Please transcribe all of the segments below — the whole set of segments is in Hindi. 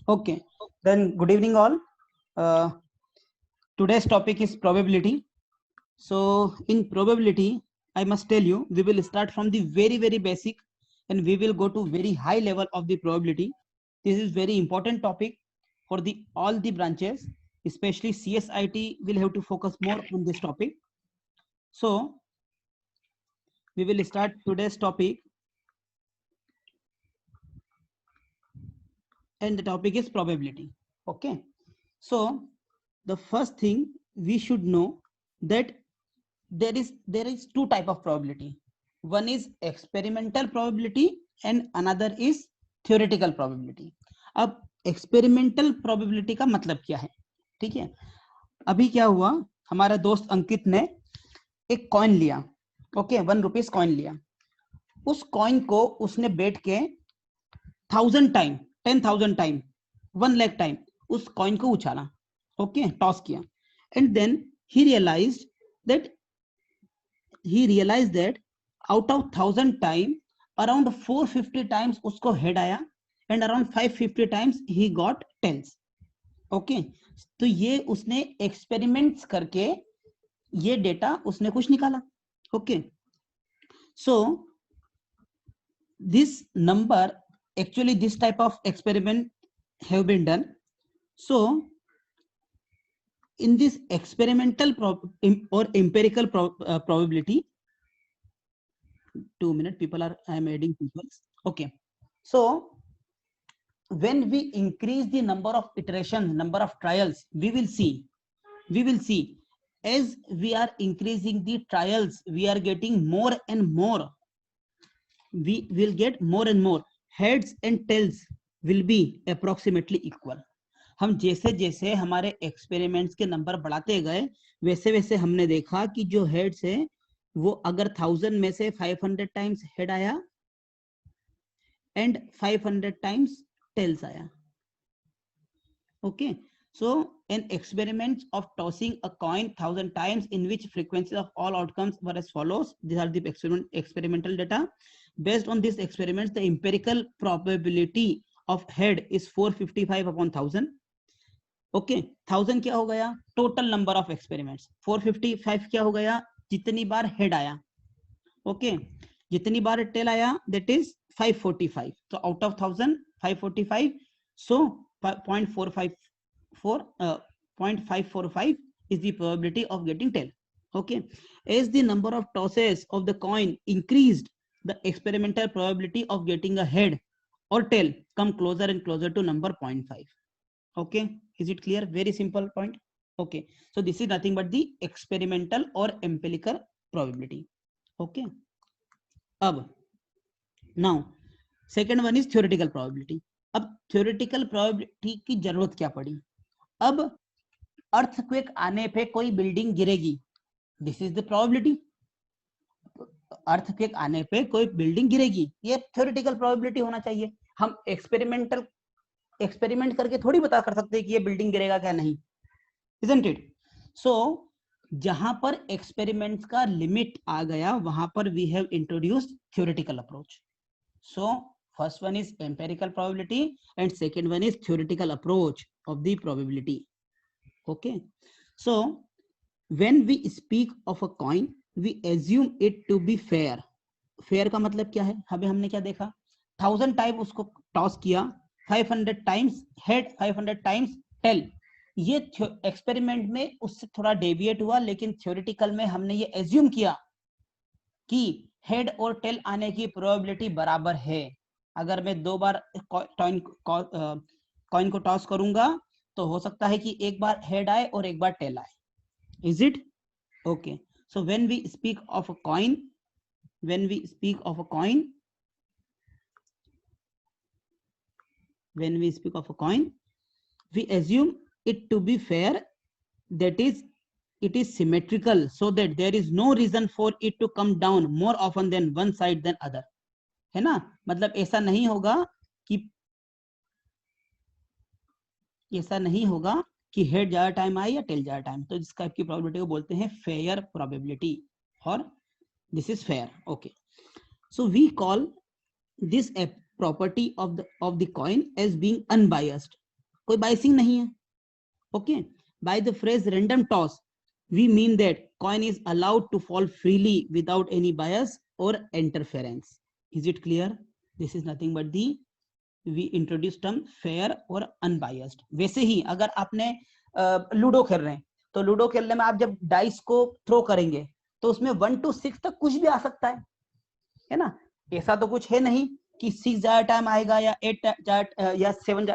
Okay, then good evening all. Uh, Today's topic is probability. So in probability, I must tell you, we will start from the very basic and we will go to very high level of the probability. This is very important topic for the all the branches, especially CSIT will have to focus more on this topic. So we will start today's topic, and the topic is probability. Okay, so the first thing we should know that there is two type of probability. One is experimental probability and another is theoretical probability. अब एक्सपेरिमेंटल प्रोबेबिलिटी का मतलब क्या है? ठीक है, अभी क्या हुआ, हमारा दोस्त अंकित ने एक कॉइन लिया, ओके, 1 रुपीज कॉइन लिया. उस कॉइन को उसने बैठ के 1000 टाइम, 10,000 टाइम, 1 लाख टाइम उस कॉइन को उछाला, ओके, टॉस किया, and then he realized that out of 1000 time around 450 times उसको हेड आया and around 550 times he got tails. Okay, तो ये उसने एक्सपेरिमेंट्स करके ये डेटा उसने कुछ निकाला. Okay, so this number, actually this type of experiment have been done. So in this experimental or empirical probability, 2 minutes, people are, I am adding people. Okay, so when we increase the number of iterations, number of trials, we will see as we are increasing the trials, we are getting more and more, we will get more and more heads and tails will be approximately equal. हम जैसे जैसे हमारे एक्सपेरिमेंट्स के नंबर बढ़ाते गए वैसे वैसे हमने देखा कि जो हेड्स है वो अगर 1000 में से 500 टाइम्स हेड आया एंड 500 टाइम्स टेल्स आया. Okay, so an experiment of tossing a coin 1000 times in which frequencies of all outcomes were as follows. These are the experimental data. Based on these experiments, the empirical probability of head is 455 upon 1000. Okay, 1000 क्या हो गया? Total number of experiments. 455 क्या हो गया? जितनी बार हेड आया. ओके, जितनी बार टेल आया दैट इज 545. तो out of 1000 545, so 0.545 is the probability of getting tail. Okay, as the number of tosses of the coin increased, the experimental probability of getting a head or tail come closer and closer to number 0.5. Okay, is it clear? Very simple point. Okay, so this is nothing but the experimental or empirical probability. Okay, अब now second one is theoretical probability. अब theoretical probability की जरूरत क्या पड़ी? अब अर्थक्वेक आने पे कोई बिल्डिंग गिरेगी, this is the probability. Earthquake आने पे कोई बिल्डिंग गिरेगी, ये थ्योरेटिकल प्रोबेबिलिटी होना चाहिए. हम एक्सपेरिमेंट करके थोड़ी बता कर सकते हैं कि ये बिल्डिंग गिरेगा क्या नहीं, isn't it? So जहां पर एक्सपेरिमेंट्स का लिमिट आ गया वहां पर we have introduced theoretical approach. So first one is empirical probability and second one is theoretical approach of the probability. Okay, so when we speak of a coin we assume it to be fair. Fair का मतलब क्या है? अभी हमने क्या देखा? 1000 टाइम उसको टॉस किया, 500 टाइम्स हेड, 500 टाइम्स टेल. ये एक्सपेरिमेंट में उससे थोड़ा डेविएट हुआ, लेकिन थ्योरेटिकल में हमने ये एज्यूम किया कि हेड और टेल आने की प्रोबेबिलिटी बराबर है. अगर मैं 2 बार कॉइन को टॉस करूंगा तो हो सकता है कि एक बार हेड आए और एक बार टेल आए. Is it okay? So when we speak of a coin, when we speak of a coin, we assume it to be fair, that is it is symmetrical, so that there is no reason for it to come down more often than one side than other. है ना? मतलब ऐसा नहीं होगा कि हेड ज्यादा टाइम आए या टेल ज्यादा टाइम. तो इस टाइप की प्रोबेबिलिटी को बोलते हैं फेयर प्रोबेबिलिटी, और this is fair. Okay, so we call this a property of the coin as being unbiased. कोई बायसिंग नहीं है. Okay, by the phrase random toss we mean that coin is allowed to fall freely without any bias और interference. Is it clear? This is nothing but the we introduce term fair और अनबायस्ड. वैसे ही अगर आपने लूडो खेल रहे हैं तो लूडो खेलने में आप जब डाइस को थ्रो करेंगे तो उसमें 1 to 6 तक कुछ भी आ सकता है ना. ऐसा तो कुछ है नहीं कि 6 ज्यादा टाइम आएगा या 8 या 7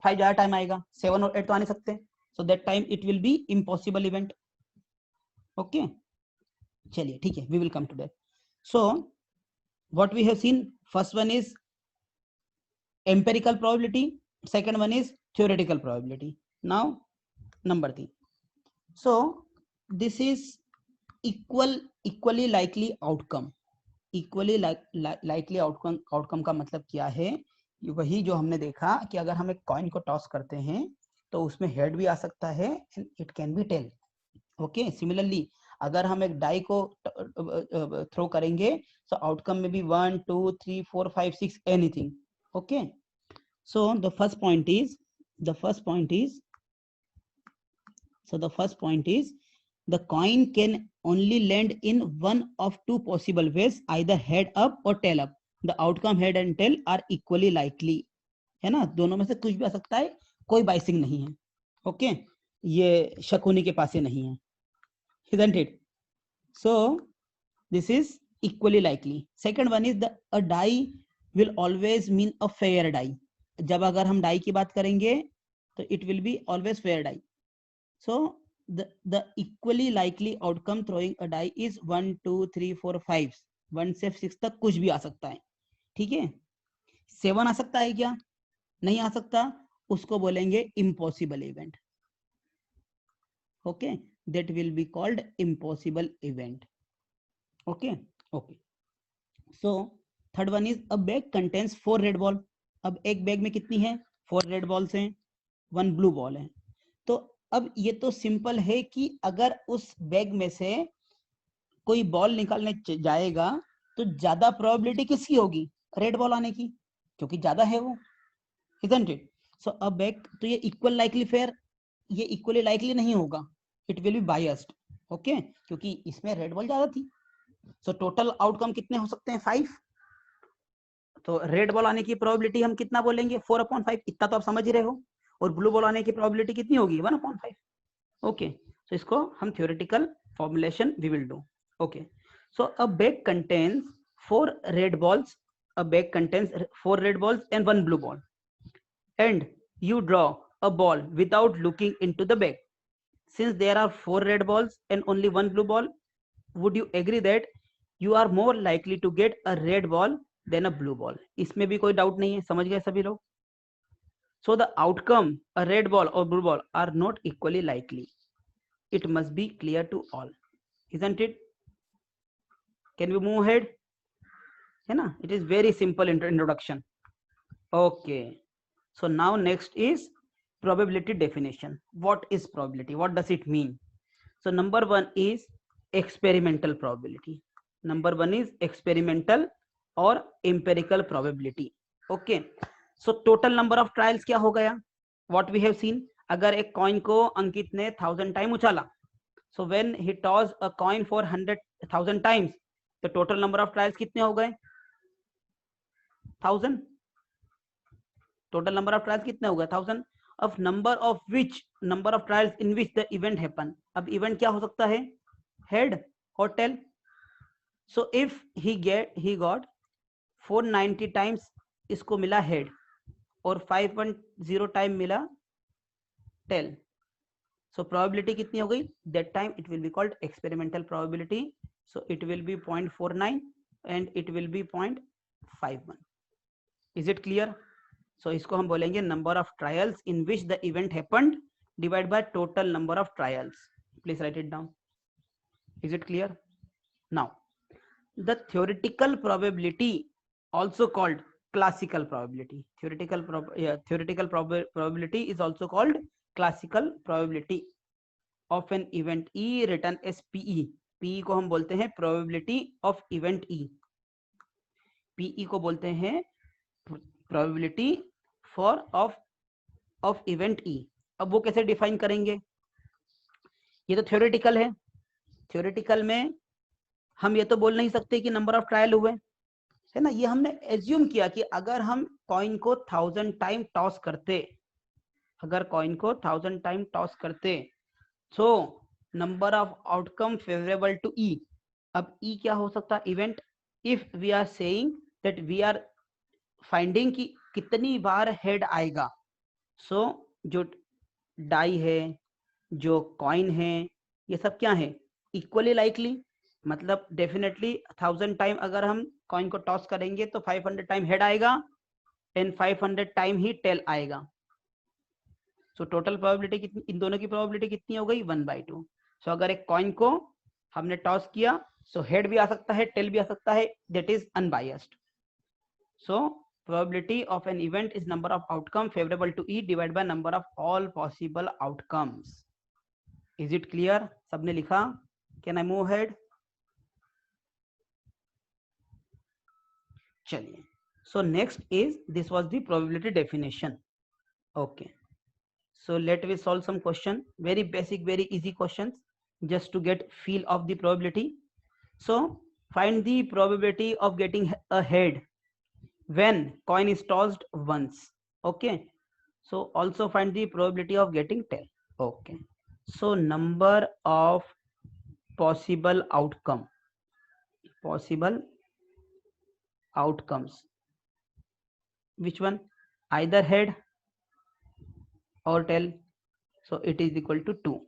5 ज्यादा टाइम आएगा. 7 और 8 तो आ नहीं सकते. So that time it will be impossible event. Okay, चलिए ठीक है, we will come to that. So what we have seen, first one is empirical probability, second one is theoretical probability. Now number 3, so this is equally likely outcome. equally likely outcome का मतलब क्या है? वही जो हमने देखा कि अगर हम एक कॉइन को टॉस करते हैं तो उसमें हेड भी आ सकता है and it can be tail. Okay, similarly अगर हम एक डाई को थ्रो करेंगे तो आउटकम में भी 1 2 3 4 5 6 anything. Okay, so the first point is the coin can only land in one of two possible ways, either head up or tail up. The outcome head and tail are equally likely. है ना, दोनों में से कुछ भी आ सकता है, कोई बाइसिंग नहीं है. ओके, ये शकुनी के पास नहीं है. Isn't it? So this is equally likely. Second one is a die will always mean a fair die. जब अगर हम डाई की बात करेंगे तो it will be always fair die. So the equally likely outcome throwing a die is 1 2 3 4 5. 1 से 6 तक कुछ भी आ सकता है. ठीक है, 7 आ सकता है क्या? नहीं आ सकता, उसको बोलेंगे impossible event. Okay, that will be called impossible event. Okay okay. So third one is a bag contains 4 red ball. अब एक बैग में कितनी है? 4 रेड बॉल्स हैं, 1 ब्लू बॉल है. तो अब ये तो सिंपल है कि अगर उस बैग में से कोई बॉल निकालने जाएगा तो ज्यादा प्रोबेबिलिटी किसकी होगी? रेड बॉल आने की, क्योंकि ज्यादा है वो. isn't it? So a bag, तो ये इक्वल लाइकली फेयर, ये इक्वली लाइकली नहीं होगा, it will be biased. Okay, क्योंकि इसमें रेड बॉल ज्यादा थी. सो टोटल आउटकम कितने हो सकते हैं? 5. तो रेड बॉल आने की प्रोबेबिलिटी हम कितना बोलेंगे? 4/5. इतना तो आप समझ ही रहे हो. और ब्लू बॉल आने की प्रोबेबिलिटी कितनी होगी? 1/5. ओके, तो इसको हम theoretical formulation we will do. Okay, so a bag contains 4 red balls, a bag contains 4 red balls and 1 blue ball, and you draw a ball without looking into the bag. Since there are 4 red balls and only 1 blue ball, would you agree that you are more likely to get a red ball than a blue ball? इसमें भी कोई डाउट नहीं है, समझ गए सभी लोग? So the outcome, a red ball or blue ball, are not equally likely. It must be clear to all, isn't it? Can we move ahead? है ना, it is very simple introduction. Okay, so now next is probability definition. What is probability? What does it mean? So number 1 is experimental probability. Number 1 is experimental or empirical probability. Okay, so total number of trials क्या हो गया? What we have seen, अगर एक कॉइन को अंकित ने 1000 time उछाला, so when he tossed a coin for 100,000 times, the total number of trials कितने हो गए? 1000. total number of trials कितने हो गए? 1000. of number of trials in which the event happen. अब event क्या हो सकता है? head और tail. so if he got 490 times इसको मिला head और 510 टाइम मिला tail, so probability कितनी हो गई? that time it will be called experimental probability. so it will be 0.49 and it will be 0.51. is it clear? so इसको हम बोलेंगे number of trials in which the event happened divided by total number of trials. please write it down. is it clear? now the theoretical probability, also called classical probability. Theoretical probability is also called classical probability of an event E written as PE. PE को हम बोलते हैं probability of event E. PE को बोलते हैं probability of of event E, अब वो कैसे डिफाइन करेंगे? ये तो थ्योरेटिकल है, थ्योरेटिकल में हम ये तो बोल नहीं सकते कि नंबर ऑफ ट्रायल हुए, है ना, ये हमने एज्यूम किया कि अगर हम कॉइन को 1000 टाइम टॉस करते, अगर कॉइन को 1000 टाइम टॉस करते तो number of outcome favourable to E. अब ई क्या हो सकता है? Event. If we are saying that we are finding कि कितनी बार हेड आएगा, सो जो डाई है, जो कॉइन है, ये सब क्या है? इक्वली लाइकली, मतलब डेफिनेटली 1000 टाइम अगर हम कॉइन को टॉस करेंगे तो 500 टाइम हेड आएगा एंड 500 टाइम ही टेल आएगा। सो टोटल प्रोबेबिलिटी कितनी, इन दोनों की प्रोबेबिलिटी कितनी हो गई? 1/2। सो अगर एक कॉइन को हमने टॉस किया, सो हेड भी आ सकता है, टेल भी आ सकता है, that is unbiased. So probability of an event is number of outcome favorable to E divided by number of all possible outcomes. Is it clear? सबने लिखा? Can I move ahead? चलिए, so next is, this was the probability definition. Okay, so let me solve some question, very basic, very easy questions, just to get feel of the probability. So find the probability of getting a head when coin is tossed once. Okay, so also find the probability of getting tail. Okay, so number of possible outcomes, which one? Either head or tail, so it is equal to 2.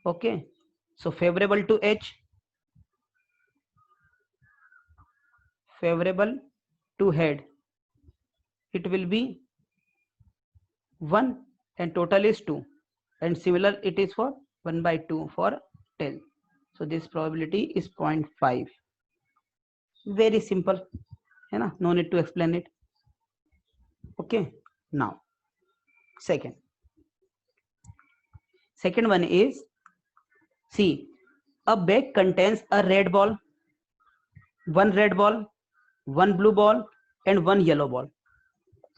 Okay, so favorable to H, favorable to head, it will be 1 and total is 2, and similar it is for 1/2 for tail. So this probability is 0.5. Very simple, है ना, no need to explain it. Okay, now second one is, see, a bag contains a red ball, one red ball, one blue ball and one yellow ball.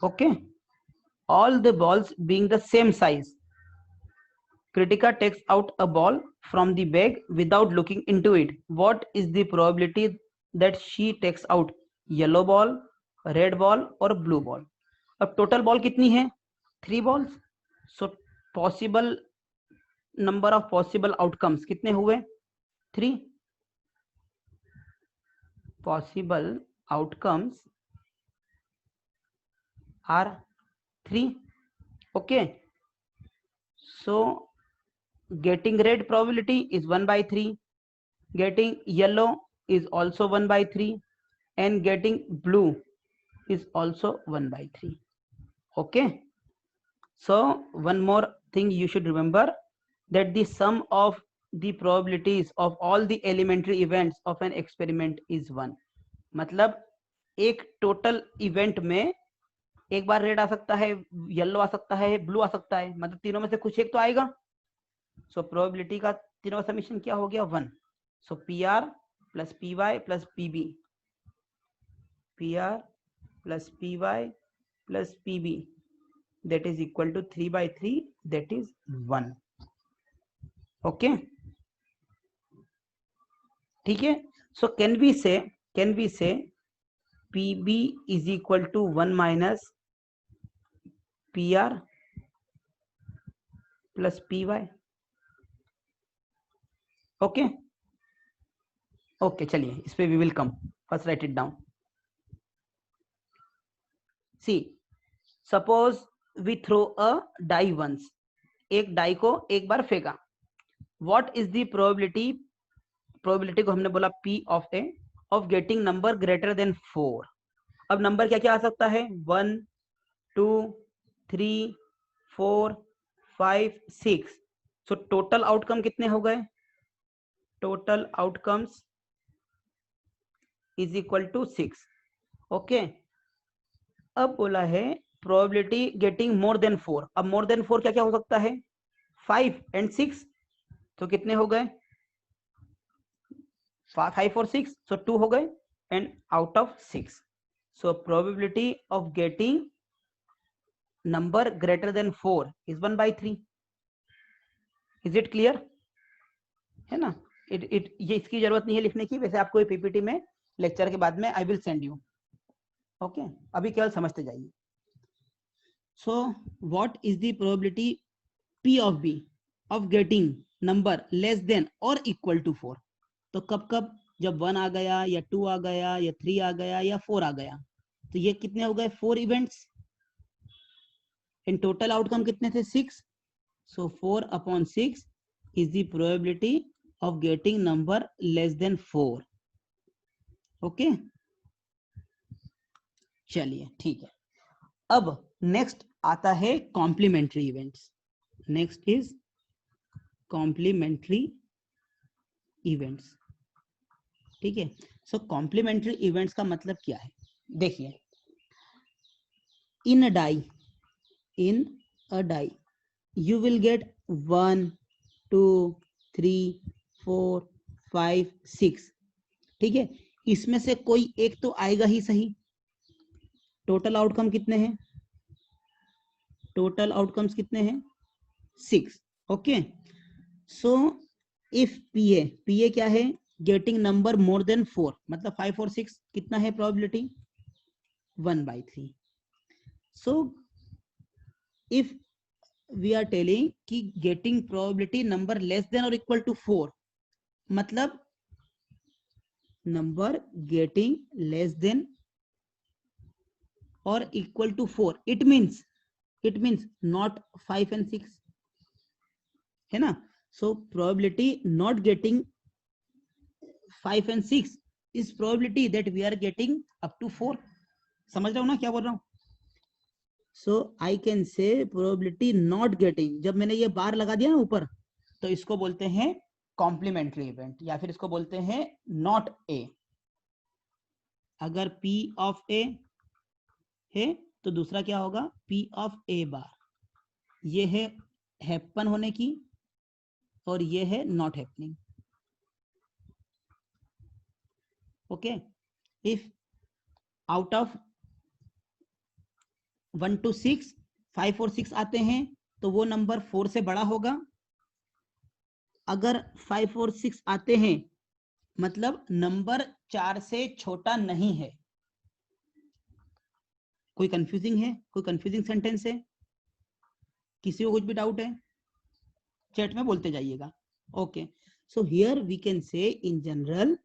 Okay, all the balls being the same size, Kritika takes out a ball from the bag without looking into it. What is the probability that she takes out yellow ball, red ball or blue ball? अब टोटल बॉल कितनी है? 3 balls. So possible number of possible outcomes कितने हुए? 3. Possible outcomes are 3. Okay, so getting red probability is 1/3, getting yellow is also 1/3 and getting blue is also 1/3. Okay, so one more thing you should remember, that the sum of the probabilities of all the elementary events of an experiment is 1. मतलब एक टोटल इवेंट में एक बार रेड आ सकता है, येलो आ सकता है, ब्लू आ सकता है, मतलब तीनों में से कुछ एक तो आएगा। सो प्रोबेबिलिटी का तीनों का समीशन क्या हो गया? 1. So P R plus P Y plus P B, P R plus P Y plus P B, that is equal to 3/3, that is 1. Okay, ठीक है। So can we say PB is equal to 1 minus PR plus PY? Okay, okay, चलिए इस पे we will come. First write it down. See, suppose we throw a die once. एक डाई को एक बार फेंका. What is the probability? Probability को हमने बोला P of A of getting number greater than 4. अब नंबर क्या क्या आ सकता है? 1, 2, 3, 4, 5, 6. सो टोटल आउटकम कितने हो गए? Total outcomes is equal to 6. Okay, अब बोला है प्रोबेबिलिटी गेटिंग मोर देन 4. अब मोर देन 4 क्या क्या हो सकता है? 5 and 6. तो कितने हो गए? 5 और 6, सो 2 हो गए and out of 6. So probability of getting number greater than 4 is 1/3. Is it clear? है ना? ये इसकी जरूरत नहीं है लिखने की, वैसे आपको पीपीटी में लेक्चर के बाद में I will send you. Okay, अभी केवल समझते जाइए. So what is the probability P of B of getting number less than or equal to 4? तो कब कब, जब 1 आ गया या 2 आ गया या 3 आ गया या 4 आ गया, तो ये कितने हो गए? 4 इवेंट्स. इन टोटल आउटकम कितने थे? 6. सो 4/6 is the probability of getting number less than 4. Okay, चलिए ठीक है. अब नेक्स्ट आता है complementary events. Next is complementary events. ठीक है. सो कॉम्प्लीमेंट्री इवेंट्स का मतलब क्या है? देखिए, इन अ डाई you will get 1 2 3 4 5 6. ठीक है, इसमें से कोई एक तो आएगा ही सही. टोटल आउटकम कितने हैं? टोटल आउटकम्स कितने हैं? 6. ओके, सो इफ पीए क्या है? गेटिंग नंबर मोर देन 4, मतलब 5 और 6 कितना है probability? 1/3. So if we are telling कि getting probability number less than or equal to 4, मतलब number getting less than or equal to 4, it means not 5 and 6, है ना? So probability not getting 5 and 6 is probability that we are getting up to 4. समझ रहे हो ना क्या बोल रहा हूं? So I can say probability not getting, जब मैंने ये बार लगा दिया ना ऊपर, तो इसको बोलते हैं कॉम्प्लीमेंट्री इवेंट, या फिर इसको बोलते हैं नॉट ए. अगर P ऑफ ए है तो दूसरा क्या होगा? P ऑफ ए बार. ये है हैपन होने की और ये है not happening. Okay, if out of 1 to 6 5 और 6 आते हैं तो वो नंबर 4 से बड़ा होगा. अगर 5 और 6 आते हैं मतलब नंबर 4 से छोटा नहीं है. कोई कंफ्यूजिंग है? कोई कंफ्यूजिंग सेंटेंस है? किसी को कुछ भी डाउट है? चैट में बोलते जाइएगा. Okay, so here we can say in general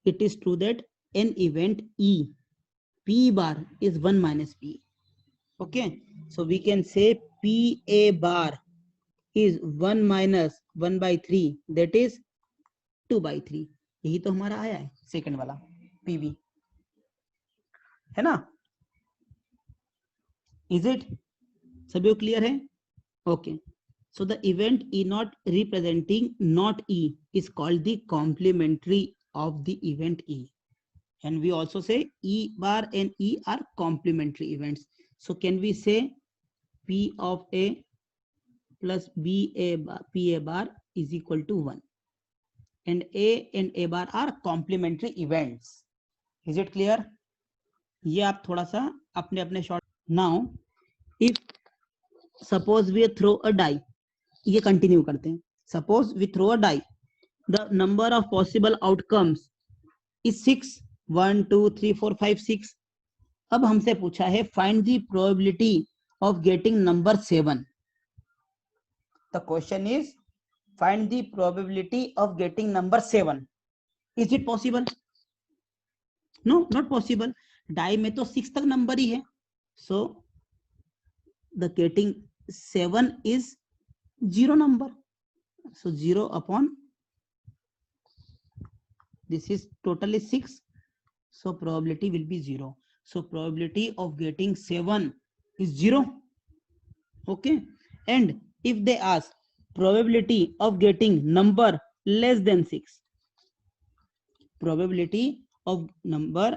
it is true that an event E P bar is 1 minus P. Okay, so we can say PA bar is 1 minus 1/3, that is 2/3. यही तो हमारा आया है सेकंड वाला PV, है ना? Is it? सभी को क्लियर है? Okay, so the event E not representing not E is called the complementary of the event E, and we also say E bar and E are complementary events. So can we say P of A plus PA bar is equal to 1, and A bar are complementary events. Is it clear? ये आप थोड़ा सा अपने अपने short. Now if suppose we throw a die, ये कंटिन्यू करते हैं. Suppose we throw a die, the number of possible outcomes is 6. 1 2 3 4 5 6. अब हमसे पूछा है find the probability of getting number 7. The question is find the probability of getting number 7. Is it possible? No, not possible. Die में तो 6 तक नंबर ही है. So the getting 7 is 0 number. So 0 upon this is total is 6, so probability will be 0. So probability of getting 7 is 0. Okay, and if they ask probability of getting number less than 6, probability of number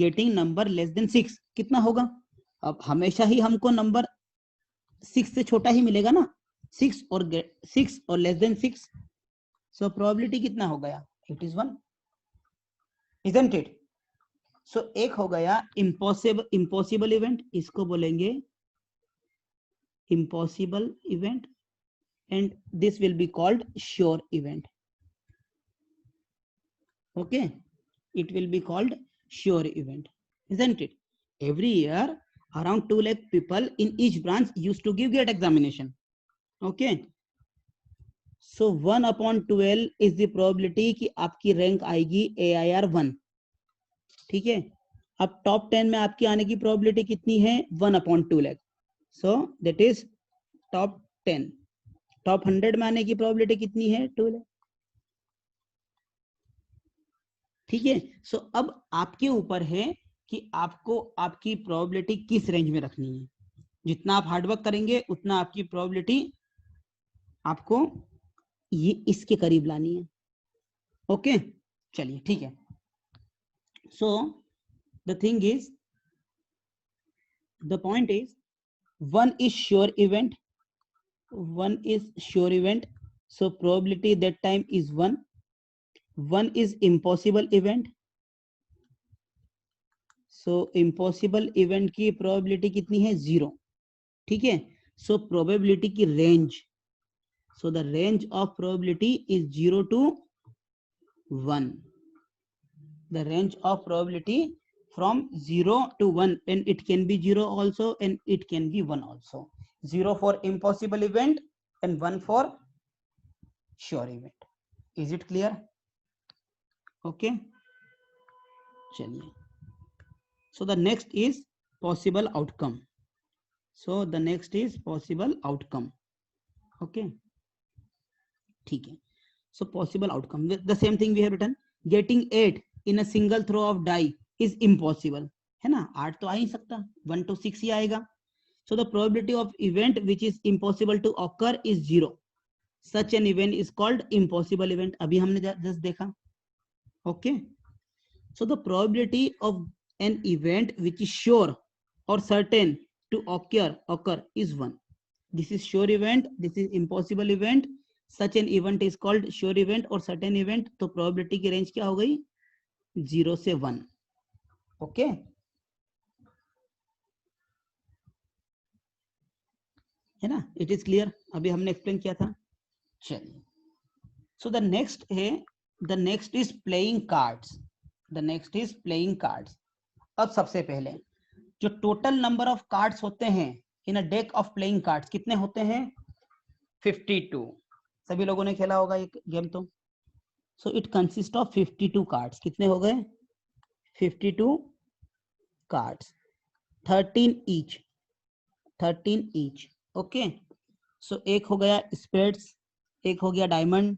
getting number less than 6 कितना होगा? अब हमेशा ही हमको नंबर 6 से छोटा ही मिलेगा ना. 6 और 6 और लेस देन 6, so probability कितना हो गया? It is 1. Isn't it? So एक हो गया इम्पॉसिबल इवेंट, इसको बोलेंगे impossible event, and this will be called sure event. Okay, it will be called sure event, isn't it? Every year around 2 lakh people in each branch used to give GATE examination. Okay, so 1/12 is the probability कि आपकी रैंक आएगी AIR 1. ठीक है, अब टॉप 10 में आपकी आने की probability कितनी है? 1/2 lakh. So that is top 10. Top 100 में आने की probability कितनी है? 2 lakh. ठीक है, सो अब आपके ऊपर है कि आपको आपकी प्रोबेबिलिटी किस रेंज में रखनी है. जितना आप हार्डवर्क करेंगे उतना आपकी प्रोबेबिलिटी आपको ये इसके करीब लानी है. ओके, चलिए ठीक है. So the thing is, the point is, one is sure event, one is sure event, so probability that time is 1. One is impossible event, so impossible event की probability कितनी है? 0. ठीक है, so probability की range, so the range of probability is 0 to 1. The range of probability from 0 to 1, and it can be 0 also and it can be 1 also. 0 for impossible event and 1 for sure event. Is it clear? Okay, चलिए. So the next is possible outcome. So the next is possible outcome. Okay, ठीक है. So possible outcome, the same thing we have written. Getting 8 in a single throw of die is impossible. है ना, 8 तो आ ही सकता, 1 to 6 ही आएगा. So the probability of event which is impossible to occur is 0. Such an event is called impossible event. अभी हमने just देखा. Okay, so the probability of an event which is sure or certain to occur is 1. This is sure event, this is impossible event. Such an event is called sure event or certain event. तो probability की range क्या हो गई? 0 से 1. Okay, है ना, it is clear. अभी हमने explain किया था. चलिए, so the next है, the next is playing cards. The next is playing cards. अब सबसे पहले जो टोटल नंबर ऑफ कार्ड्स होते हैं in a deck of playing cards कितने होते हैं? 52. सभी लोगों ने खेला होगा ये गेम तो. So it consist of 52 cards. कितने हो गए? 52 कार्ड्स, 13 ईच, 13 ईच. ओके, सो एक हो गया स्पेड्स, एक हो गया डायमंड,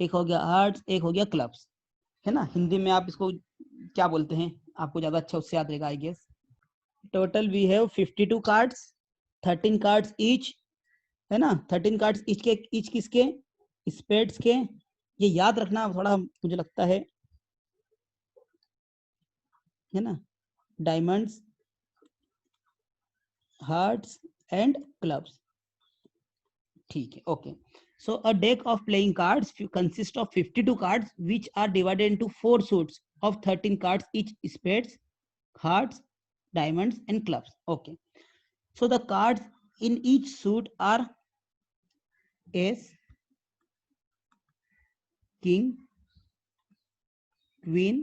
एक हो गया हार्ट्स, एक हो गया क्लब्स. है ना, हिंदी में आप इसको क्या बोलते हैं? आपको ज्यादा अच्छा उससे याद रहेगा I guess. Total we have 52 cards, 13 cards each, है ना. 13 कार्ड्स ईच के, ईच किसके? स्पेड्स के. ये याद रखना थोड़ा मुझे लगता है ना. Diamonds, hearts and clubs. ठीक है, okay. So a deck of playing cards consists of 52 cards which are divided into 4 suits of 13 cards each: spades, hearts, diamonds and clubs. Okay, so the cards in each suit are ace, king, queen,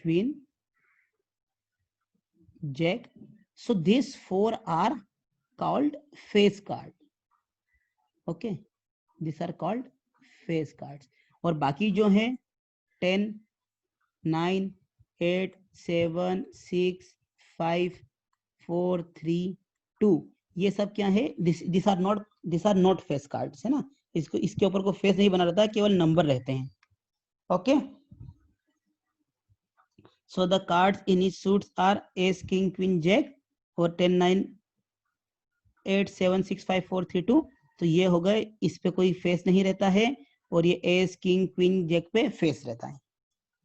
queen, jack. So these 4 are called face card. Okay, these are called face cards. और बाकी जो है 10, 9, 8, 7, 6, 5, 4, 3, 2, ये सब क्या है? This are not face cards, है ना. इसको, इसके ऊपर को फेस नहीं बना रहता, केवल नंबर रहते हैं. Okay, so the cards in each suits are ace, king, queen, jack, और 10, 9, 8, 7, 6, 5, 4, 3, 2. तो ये हो गए, इस पे कोई फेस नहीं रहता है, और ये एस, किंग, क्वीन, जैक पे फेस रहता है.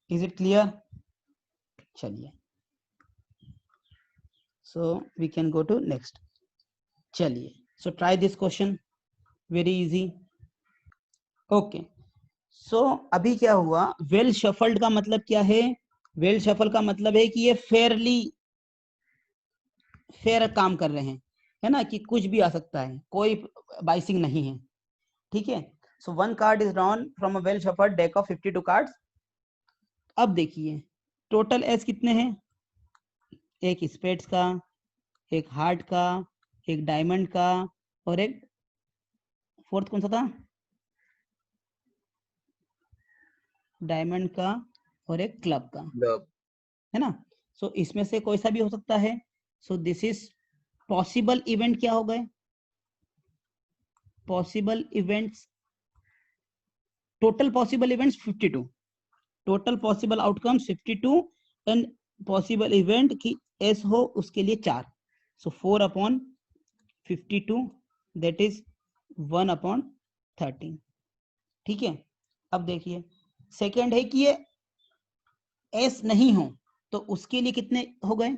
Is it clear? चलिए, so we can go to next. चलिए, so try this question, very easy. Okay, so अभी क्या हुआ? वेल शफल्ड का मतलब क्या है? वेल शफल का मतलब है कि ये फेयर काम कर रहे हैं, है ना, कि कुछ भी आ सकता है, कोई बाइसिंग नहीं है, ठीक है। So one card is drawn from a well shuffled deck of 52 cards. अब देखिए टोटल एस कितने हैं, एक स्पेड्स का, एक हार्ट का, एक डायमंड का, और एक फोर्थ कौन सा था, डायमंड का, और एक क्लब का, है ना। सो इसमें से कोई सा भी हो सकता है। So this is possible event, क्या हो गए possible events, total possible events 52, total possible outcomes 52, and possible event की एस हो उसके लिए 4। सो 4/52, दैट इज 1/13, ठीक है। अब देखिए सेकेंड है कि ये एस नहीं हो तो उसके लिए कितने हो गए,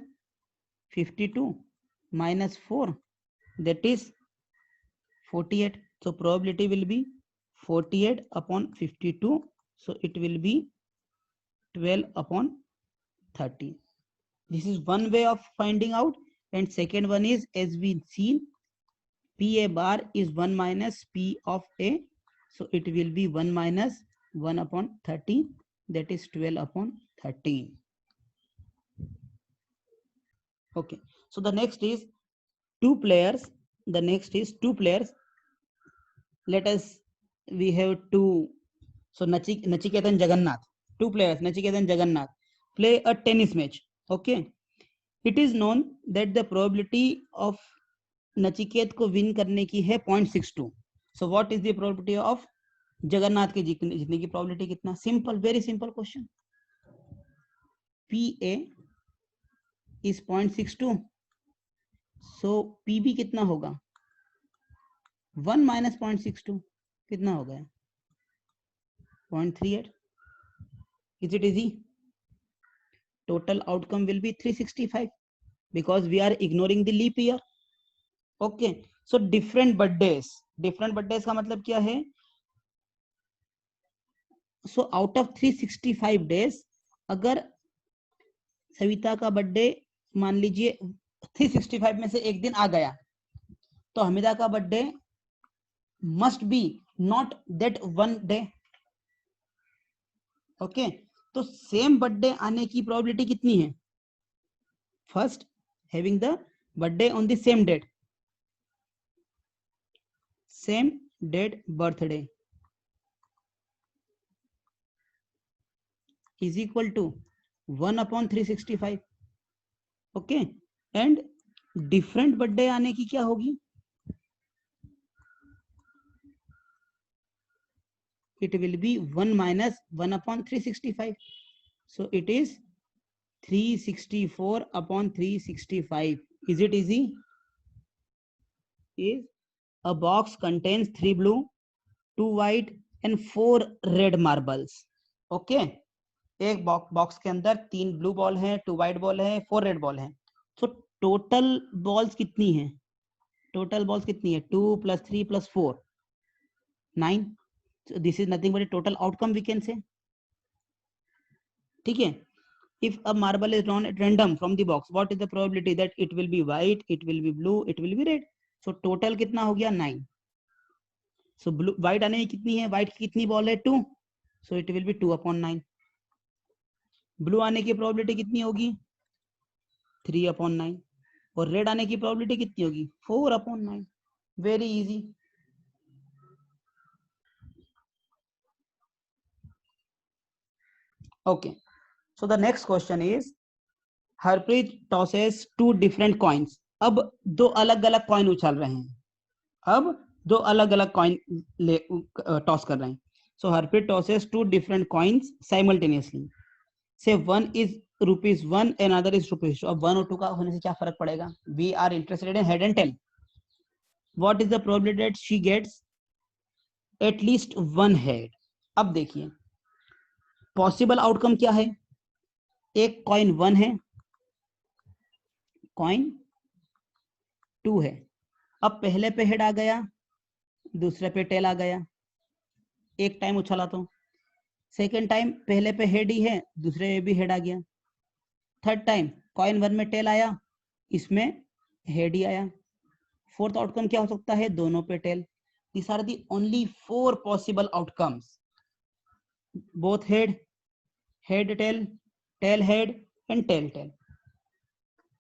52 - 4, that is 48. So probability will be 48/52. So it will be 12/30. This is one way of finding out. And second one is, as we seen, PA bar is 1 minus P of A. So it will be 1 minus 1/30. That is 12/30. Okay. So the next is two players. The next is two players. Let us, we have two. So Nachiket and Jagannath, two players, Nachiket and Jagannath, play a tennis match. Okay. It is known that the probability of Nachiket को win करने की है 0.62. So what is the probability of Jagannath के जीतने की probability कितना? Simple, very simple question. PA is 0.62. So PB कितना होगा? 1 minus 0.62 कितना हो गया? 0.38. Is it easy? Total outcome will be 365 because we are ignoring the leap year. Okay. So different birthdays का मतलब क्या है? So out of 365 days, अगर सविता का बर्थडे मान लीजिए 365 में से एक दिन आ गया, तो हमिदा का birthday must be not that one day. Okay, तो सेम बर्थडे आने की प्रोबेबिलिटी कितनी है? First, having the birthday on the same date birthday is equal to 1/365. Okay, and different birthday आने की क्या होगी? It will be 1 minus 1/365. So it is 364/365. Is it easy? Is a box contains 3 blue, 2 white and 4 red marbles. Okay, एक बॉक्स के अंदर 3 ब्लू बॉल है, 2 व्हाइट बॉल है, 4 रेड बॉल है। तो टोटल बॉल्स कितनी है? 2 + 3 + 4, 9. So this is nothing but a total outcome we can say. ठीक है। If a marble is drawn at random from the box, what is the probability that it will be white, it will be blue, it will be red? So total कितना हो गया? 9. So blue, white आने की कितनी है? white की कितनी बॉल है? 2. So it will be 2/9. Blue आने की प्रोबेबिलिटी कितनी होगी? 3/9. और रेड आने की प्रोबेबिलिटी कितनी होगी? 4/9. Very easy. Okay, so the next question is, Harpreet tosses 2 different coins. अब 2 अलग अलग कॉइन उछाल रहे हैं, अब 2 अलग अलग कॉइन टॉस कर रहे हैं। So Harpreet tosses 2 different coins simultaneously. Say one is ₹1 and other is ₹2। अब 1 और 2 का होने से क्या फर्क पड़ेगा? We are interested in head and tail. What is the probability that she gets at least 1 head? अब देखिए पॉसिबल आउटकम क्या है? एक कॉइन 1 है, कॉइन 2 है। अब पहले पे हेड आ गया, दूसरे पे टेल आ गया, एक टाइम उछाला तो। सेकेंड टाइम पहले पे हेड ही है, दूसरे में भी हेड आ गया। थर्ड टाइम कॉइन 1 में टेल आया, इसमें हेड ही आया। फोर्थ आउटकम क्या हो सकता है, दोनों पे tell. These are the only 4 possible outcomes. Both head, head tail, tail head, and tail tail.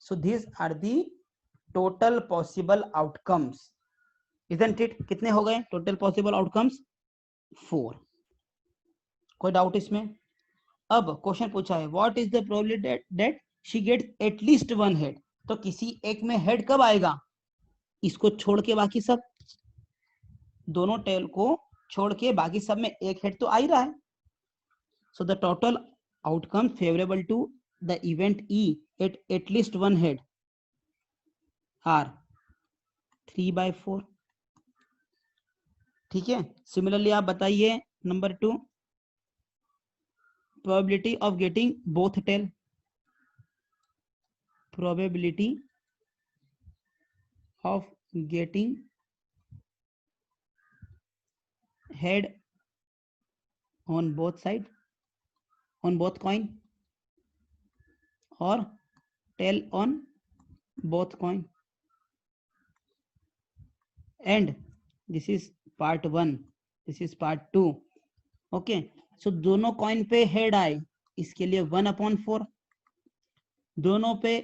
So these are the total possible outcomes, isn't it? कितने हो गए total possible outcomes? 4. कोई डाउट इसमें? अब क्वेश्चन पूछा है what is the probability that she gets at least one head. तो किसी एक में हेड कब आएगा, इसको छोड़ के बाकी सब, दोनों टेल को छोड़ के बाकी सब में एक हेड तो आ ही रहा है। So the total outcome favourable to the event E at least one head are 3/4। ठीक है। सिमिलरली आप बताइए number 2, probability of getting both tail, probability of getting head on both side, on both coin, or tail on both coin. And this is part 1, this is part 2. okay, so दोनों कॉइन पे हेड आए, इसके लिए 1/4, दोनों पे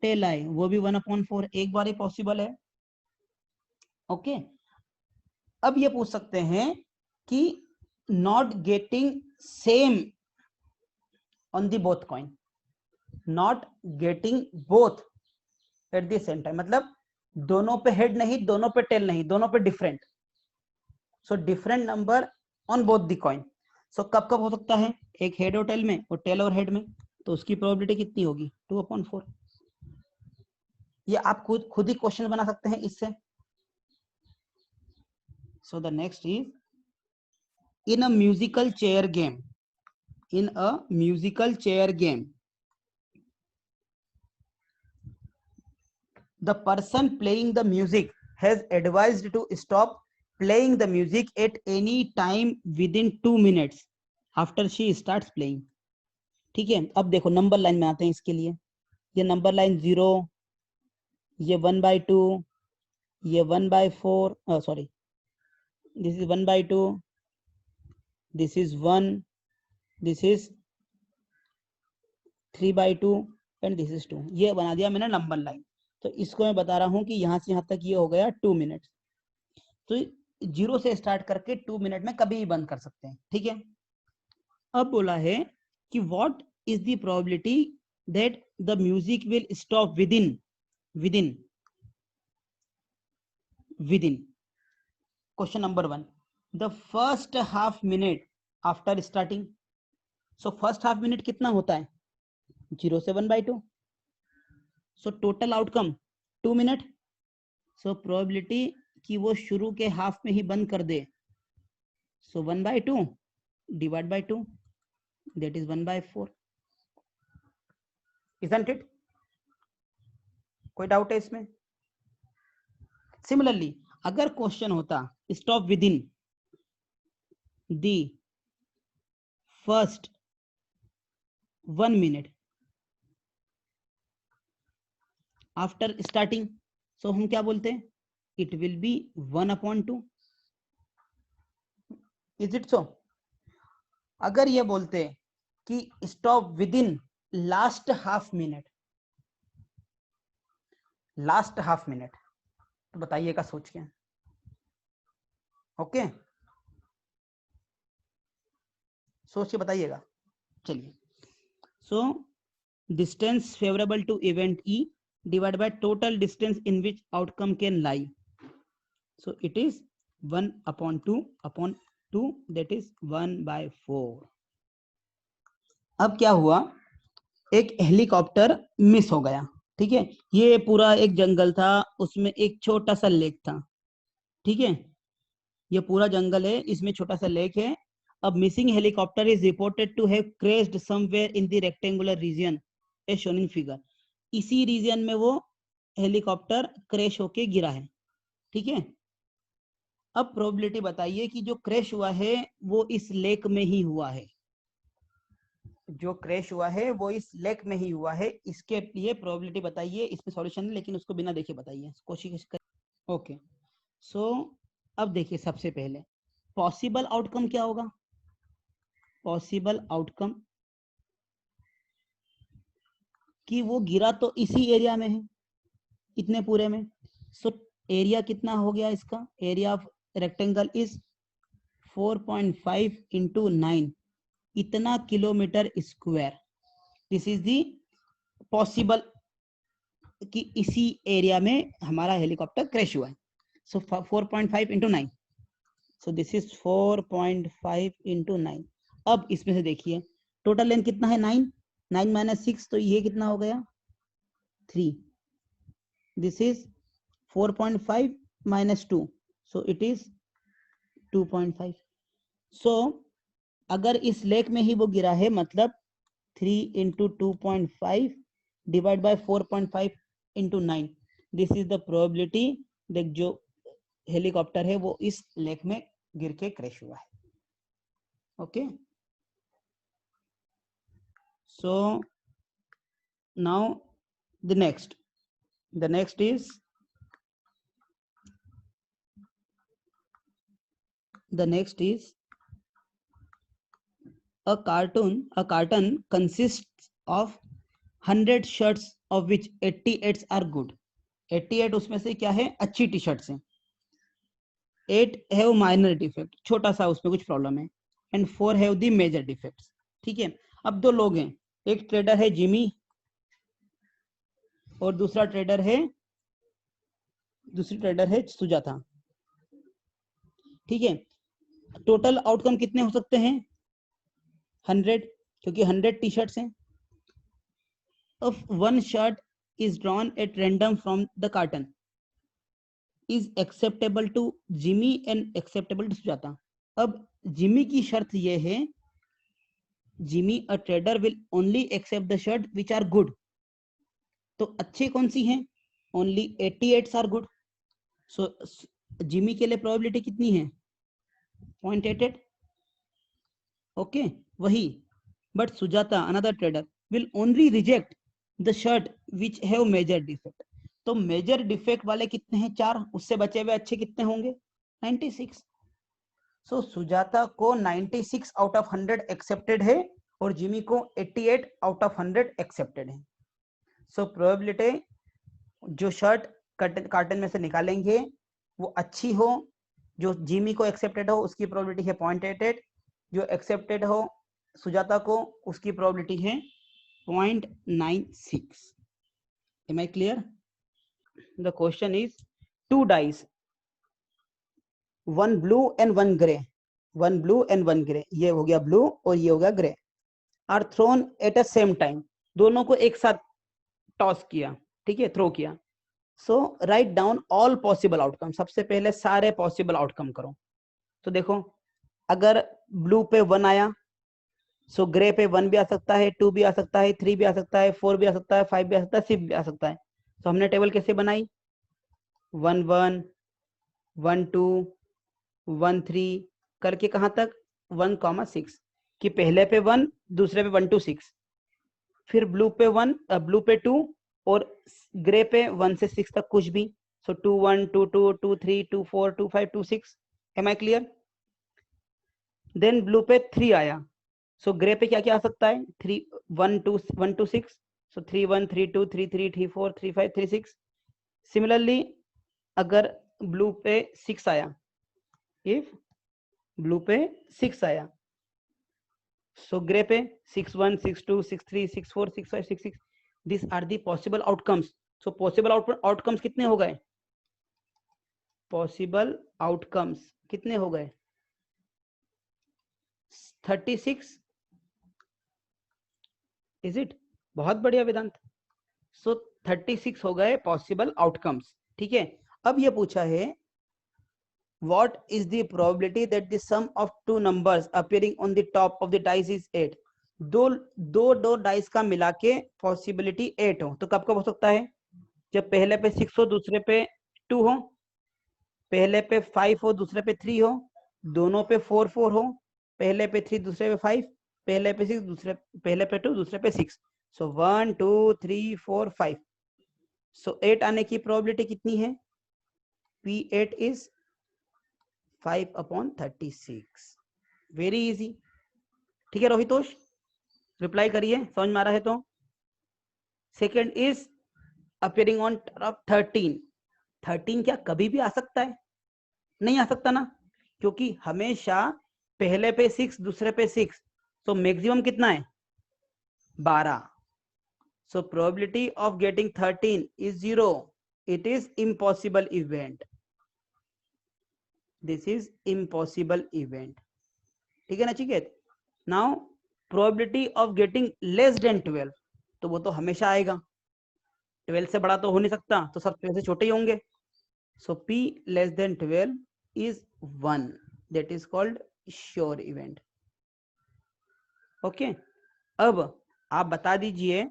टेल आए वो भी 1/4, एक बार ही पॉसिबल है। ओके, अब ये पूछ सकते हैं कि not getting same on the both coin, not getting both at the same time, मतलब दोनों पे हेड नहीं, दोनों पे टेल नहीं, दोनों पे different. So different number on both the coin. सो कब कब हो सकता है, एक हेड और टेल में और टेल और हेड में, तो उसकी प्रोबेबिलिटी कितनी होगी 2/4। ये आप खुद ही क्वेश्चन बना सकते हैं इससे। So the next is, in a musical chair game, in a musical chair game, the person playing the music has advised to stop playing the music at any time within 2 minutes after she starts playing. ठीक है, अब देखो नंबर लाइन में आते हैं इसके लिए। ये नंबर लाइन 0, ये 1/2, ये 1/4, sorry, this is 1/2, this is 1, this is 3/2 and this is 2। ये बना दिया मैंने नंबर लाइन। तो इसको मैं बता रहा हूं कि यहां से यहां तक ये हो गया 2 मिनट। तो 0 से स्टार्ट करके 2 मिनट में कभी भी बंद कर सकते हैं। ठीक है, अब बोला है कि what is the probability that the music will stop within question number 1, the first half minute after starting. So first half minute कितना होता है, 0 से 1/2। So total outcome 2 minute. So probability कि वो शुरू के हाफ में ही बंद कर दे, सो 1/2 divide by 2, that is 1/4। Isn't it? कोई डाउट है इसमें? सिमिलरली अगर क्वेश्चन होता stop with in the first 1 minute after starting, so हम क्या बोलते हैं, it will be 1/2। Is it so? अगर ये बोलते कि stop within last half minute, तो बताइएगा सोच के। ओके, सोच के बताइएगा। चलिए, so distance favourable to event E divide by total distance in which outcome can lie, so it is 1/2 that is 1/4। अब क्या हुआ, एक हेलीकॉप्टर मिस हो गया। ठीक है, ये पूरा एक जंगल था, उसमें एक छोटा सा लेक था। ठीक है, ये पूरा जंगल है, इसमें छोटा सा लेक है। अब missing helicopter is reported to have crashed somewhere in the rectangular region as shown in figure. इसी रीजन में वो हेलीकॉप्टर क्रैश होके गिरा है। ठीक है, अब प्रोबेबिलिटी बताइए कि जो क्रैश हुआ है वो इस लेक में ही हुआ है, जो क्रैश हुआ है वो इस लेक में ही हुआ है, इसके लिए प्रोबेबिलिटी बताइए। इसमें सॉल्यूशन है लेकिन उसको बिना देखे बताइए, कोशिश करिए। ओके, सो अब देखिए सबसे पहले पॉसिबल आउटकम क्या होगा। पॉसिबल आउटकम कि वो गिरा तो इसी एरिया में है, इतने पूरे में। सो एरिया कितना हो गया इसका, area of rectangle is 4.5 into 9, इतना kilometre square. This is the possible कि इसी एरिया में हमारा हेलीकॉप्टर क्रैश हुआ है। सो 4.5 into 9, so this is 4.5 into 9। अब इसमें से देखिए टोटल लेंथ कितना है 9, 9 माइनस 6, तो ये कितना हो गया 3। This is 4.5 minus 2, so it is 2.5. so अगर इस लेक में ही वो गिरा है मतलब 3 into 2.5 divide by 4.5 into 9, this is the probability देख जो हेलीकॉप्टर है वो इस लेक में गिर के क्रैश हुआ है। Okay, so now the next is the next is a carton consists of 100 shirts of which 88 are good। 88 उसमें से क्या है, अच्छी टी शर्ट्स हैं। 8 हैव माइनर डिफेक्ट, छोटा सा उसमें कुछ प्रॉब्लम है, and 4 have the major defects. ठीक है, अब दो लोग हैं, एक ट्रेडर है जिमी और दूसरी ट्रेडर है सुजाता। ठीक है, टोटल आउटकम कितने हो सकते हैं 100, क्योंकि 100 टी शर्ट्स हैं। If one shirt is drawn at random from the carton is acceptable to Jimmy and acceptable to Sujata। अब जिमी की शर्त ये है, Jimmy a trader will only accept the shirt which are good. तो अच्छे कौन सी हैं, only 88 are good. So Jimmy के लिए प्रोबेबिलिटी कितनी है 0.88। ओके, वही but Sujata another trader will only reject the shirt which have major defect. तो मेजर डिफेक्ट वाले कितने हैं 4, उससे बचे हुए अच्छे कितने होंगे 96। सो सुजाता को 96 आउट ऑफ 100 एक्सेप्टेड है और जिमी को 88 आउट ऑफ 100 एक्सेप्टेड है। सो प्रोबेबिलिटी जो शर्ट कार्टन में से निकालेंगे वो अच्छी हो, जो जिमी को एक्सेप्टेड हो उसकी प्रोबेबिलिटी है 0.88, जो एक्सेप्टेड हो सुजाता को उसकी प्रोबेबिलिटी है 0.96। Am I clear? The question is 2 dice, one blue and one gray, one blue and one gray, ये हो गया blue और ये हो गया gray, are thrown at a same time, दोनों को एक साथ टॉस किया, ठीक है, थ्रो किया। So write down all possible outcome, सबसे पहले सारे पॉसिबल आउटकम करो। तो देखो अगर ब्लू पे 1 आया, सो ग्रे पे 1 भी आ सकता है, 2 भी आ सकता है, 3 भी आ सकता है, 4 भी आ सकता है, 5 भी आ सकता है, 6 भी आ सकता है। तो हमने टेबल कैसे बनाई 1 1 1 2 1 3 करके कहां तक 1,6 कि पहले पे 1 दूसरे पे 1 2 6, फिर ब्लू पे 1 ब्लू पे 2 और ग्रे पे 1 से 6 तक कुछ भी। सो 2 1 2 2 2 3 2 4 2 5 2 6। Am I clear? Then blue पे 3 आया, सो ग्रे पे क्या क्या आ सकता है 3 1 2 1 2 6, सो 3 1 3 2 3 3 3 4 3 5 3 6। सिमिलरली अगर ब्लू पे 6 आया, इफ ब्लू पे 6 आया, सो ग्रे पे 6 1 6 2 6 3 6 4 6 5 6 6। This are the possible outcomes. So possible outcomes कितने हो गए, पॉसिबल आउटकम्स कितने हो गए 36। Is it? बहुत बढ़िया वेदांत। सो 36 हो गए पॉसिबल आउटकम्स। ठीक है, अब ये पूछा है what is the probability that the sum of two numbers appearing on the top of the dice is 8। दो डाइस का मिला के पॉसिबिलिटी 8 हो, तो कब कब हो सकता है जब पहले पे 6 हो दूसरे पे 2 हो। पहले पे 5 हो, दूसरे पे 3 हो, दोनों पे 4 4 हो, पहले पे 3 दूसरे पे 5, पहले पे 6 दूसरे, पहले पे 2 दूसरे पे 6, सो 1 2 3 4 5, सो 8 आने की प्रोबेबिलिटी कितनी है? P8 is 5/36। Very easy. ठीक है रोहितोष, रिप्लाई करिए समझ में आ रहा है तो। Second is appearing on top 13। 13 क्या कभी भी आ सकता है? नहीं आ सकता ना, क्योंकि हमेशा पहले पे 6 दूसरे पे 6, तो मैक्सिमम कितना है? 12। So probability of getting 13 is 0। It is impossible event. This is impossible event. ठीक है ना Chiket? Now probability of getting less than 12, तो वो तो हमेशा आएगा, 12 से बड़ा तो हो नहीं सकता, तो सब 12 से छोटे ही होंगे। सो P less than 12 is 1, that is called sure event। Okay, अब आप बता दीजिए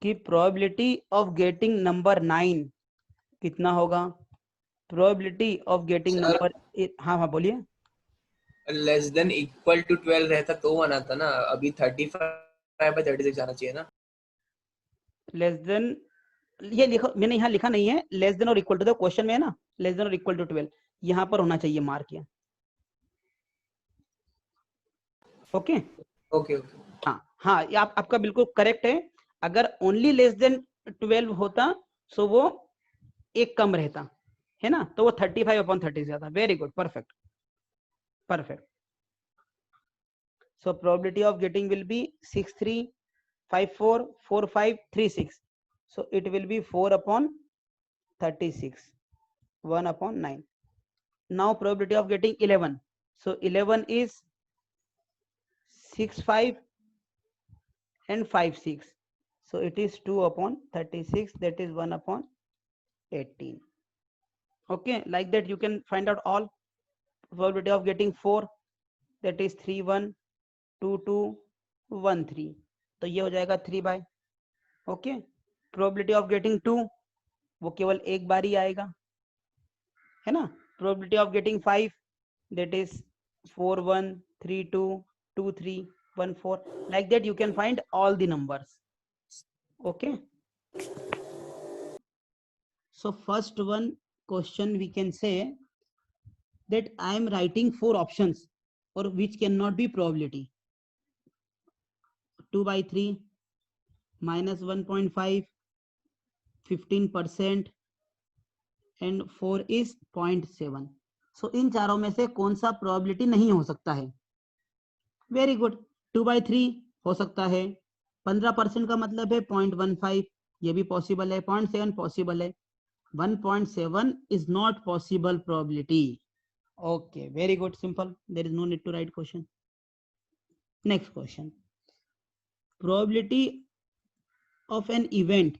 कि प्रोबेबिलिटी ऑफ गेटिंग नंबर 9 कितना होगा? प्रोबेबिलिटी ऑफ गेटिंग नंबर, हाँ हाँ बोलिए। लेस देन इक्वल टू 12 रहता तो वन आता ना, अभी 35/36 आना चाहिए ना। लेस देन, ये लिखो, मैंने यहाँ लिखा नहीं है लेस देन और इक्वल टू, तो क्वेश्चन में है ना लेस देन और इक्वल टू 12, यहाँ पर होना चाहिए मार्क किया। Okay okay okay. हाँ हाँ, ये आपका बिल्कुल करेक्ट है। अगर ओनली लेस देन 12 होता सो वो एक कम रहता है ना, तो वो 35/30 जाता। Very good, perfect perfect. So probability of getting will be 6 3 5 4 4 5 3 6, so it will be 4/36, 1/9। now probability of getting 11, so 11 is 6 5 and 5 6, so it is 2/36, that is 1/18। okay, like that you can find out all. Probability of getting 4, that is 3 1 2 2 1 3, तो ये हो जाएगा 3 by. Okay, probability of getting 2, वो केवल एक बार ही आएगा, है ना। Probability of getting 5, that is 4 1 3 2 2 3 1 4, like that you can find all the numbers। okay, so first one question we can say that I am writing 4 options or which cannot be probability: 2/3, -1.5, 15% and 4 is 0.7। सो इन चारों में से कौन सा प्रोबेबिलिटी नहीं हो सकता है? वेरी गुड, 2/3 हो सकता है, 15% का मतलब है 0.15, ये भी पॉसिबल है, 0.7 पॉसिबल है, 1.7 is not possible probability. Okay, very good, simple, there is no need to write question. Next question, probability of an event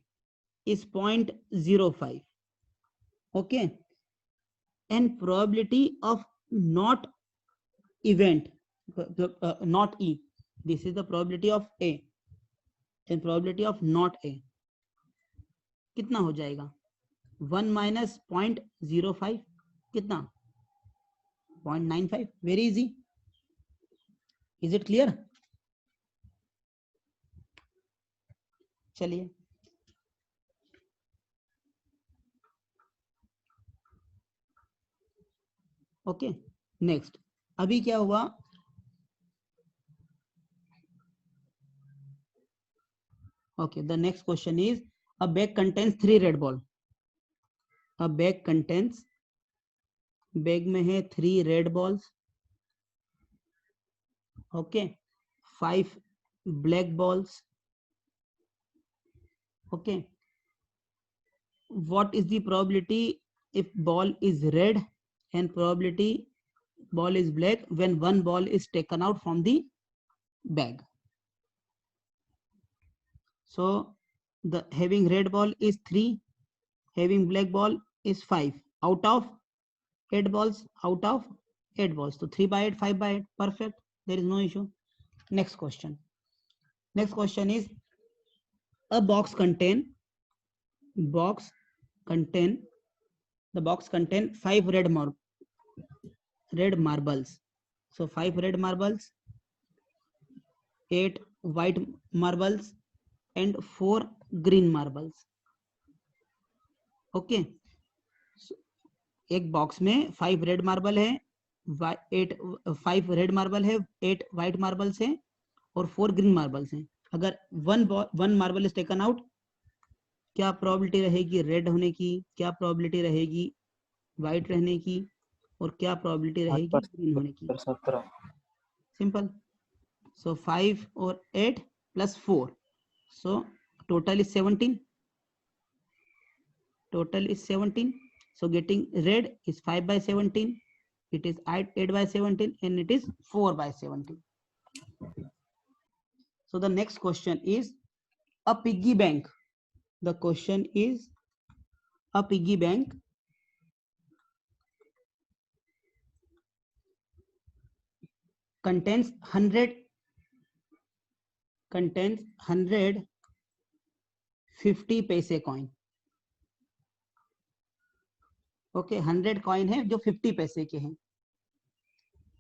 is 0.05, okay, and probability of not event, not E, this is the probability of A, and probability of not A कितना हो जाएगा? 1 minus 0.05 कितना? 0.95। Very easy, is it clear? चलिए ओके, नेक्स्ट। अभी क्या हुआ, okay, the next question is a bag contains 3 red ball, a bag contains, bag में है 3 red balls, okay, 5 black balls, okay, what is the probability if ball is red and probability ball is black when one ball is taken out from the bag? So the having red ball is 3, having black ball is 5 out of 8 balls, out of 8 balls, so 3/8, 5/8, perfect, there is no issue। next question, next question is a box contain the box contain 5 red marbles. So 5 red marbles, 8 white marbles and 4 green marbles. Okay, एक बॉक्स में 5 रेड मार्बल है, 5 रेड मार्बल है, 8 व्हाइट मार्बल्स हैं और 4 ग्रीन मार्बल्स हैं. अगर one marble is taken out, क्या प्रोबेबिलिटी रहेगी रेड होने की, क्या प्रोबेबिलिटी रहेगी व्हाइट रहने की और क्या प्रोबेबिलिटी रहेगी ग्रीन होने की? 17. सिंपल. सो 5 और 8 plus 4, so total is 17. Total is 17. So getting red is 5 by 17. It is 8 by 17 and it is 4 by 17. So the next question is a piggy bank. The question is a piggy bank contains 100 50 पैसे कॉइन. ओके, 100 कॉइन है जो 50 पैसे के हैं.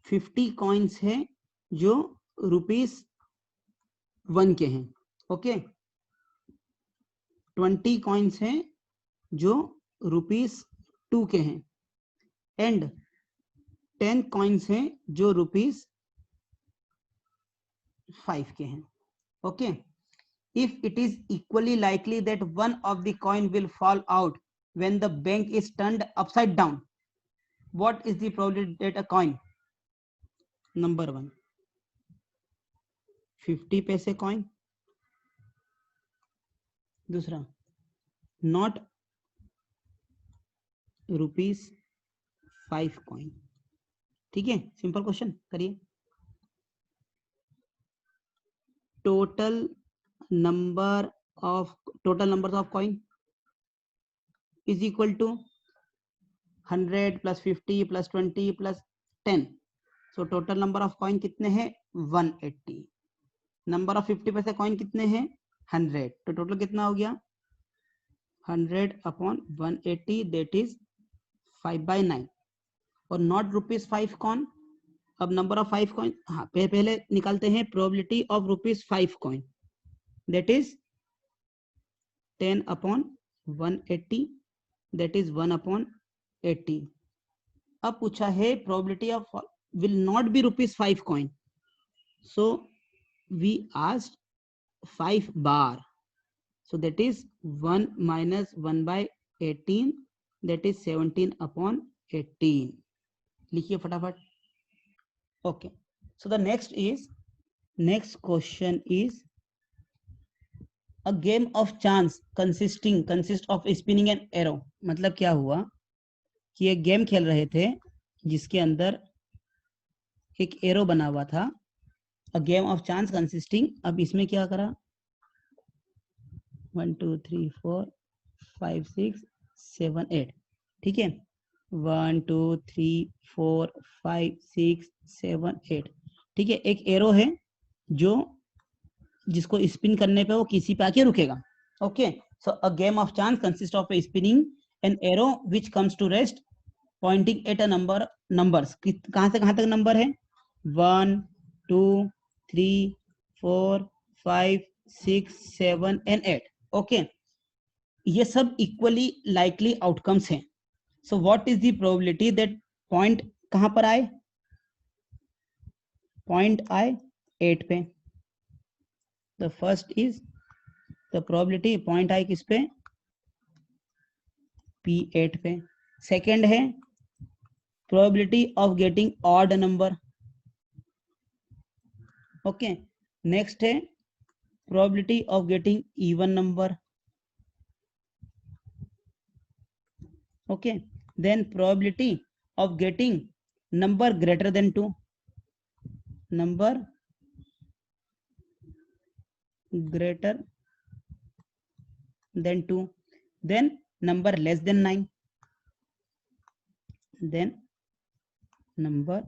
50 कॉइन्स हैं जो ₹1 के हैं. ओके, 20 कॉइन्स हैं जो ₹2 के हैं एंड 10 कॉइन्स हैं जो ₹5 के हैं. Okay, if it is equally likely that one of the coin will fall out when the bank is turned upside down, what is the probability that a coin? Number 1, 50 पैसे कॉइन. दूसरा, नॉट ₹5 कॉइन. ठीक है, सिंपल क्वेश्चन करिए. Total numbers of coin is equal to 100 plus 50 plus 20 plus 10. So total number of coin कितने हैं? 180. number of 50 पैसे coin कितने हैं? 100. तो टोटल कितना हो गया? 100 upon 180, that is 5 by 9. और not ₹5 कॉइन. अब नंबर ऑफ 5 कॉइन, हाँ पहले निकालते हैं probability of ₹5 coin. That is 10 upon 180, that is 1 upon 80. अब पूछा है probability of will not be ₹5 coin. So we asked 5 bar. So that is 1 minus 1 by 18, that is 17 upon 18. लिखिए फटाफट. Okay. So the next question is a game of chance consists of spinning an arrow. मतलब क्या हुआ कि एक गेम खेल रहे थे जिसके अंदर एक एरो बना हुआ था. a game of chance consisting, अब इसमें क्या करा? 1 2 3 4 5 6 7 8. ठीक है, 1 2 3 4 5 6 7 8. ठीक है, एक एरो है जो जिसको स्पिन करने पे वो किसी पे आके रुकेगा. Okay, so a game of chance consist of spinning an arrow which comes to rest pointing at a numbers. कहां से कहां तक नंबर है? 1 2 3 4 5 6 7 एंड 8. ओके, ये सब इक्वली लाइकली आउटकम्स हैं. So what is the probability that point कहां पर आए? पॉइंट आए 8 पे. The first is the probability point आए किस पे? P8 पे. सेकेंड है probability of getting odd number. Okay, next है probability of getting even number. Okay, then probability of getting number greater than 2. Number greater than 2. Then number less than 9. Then number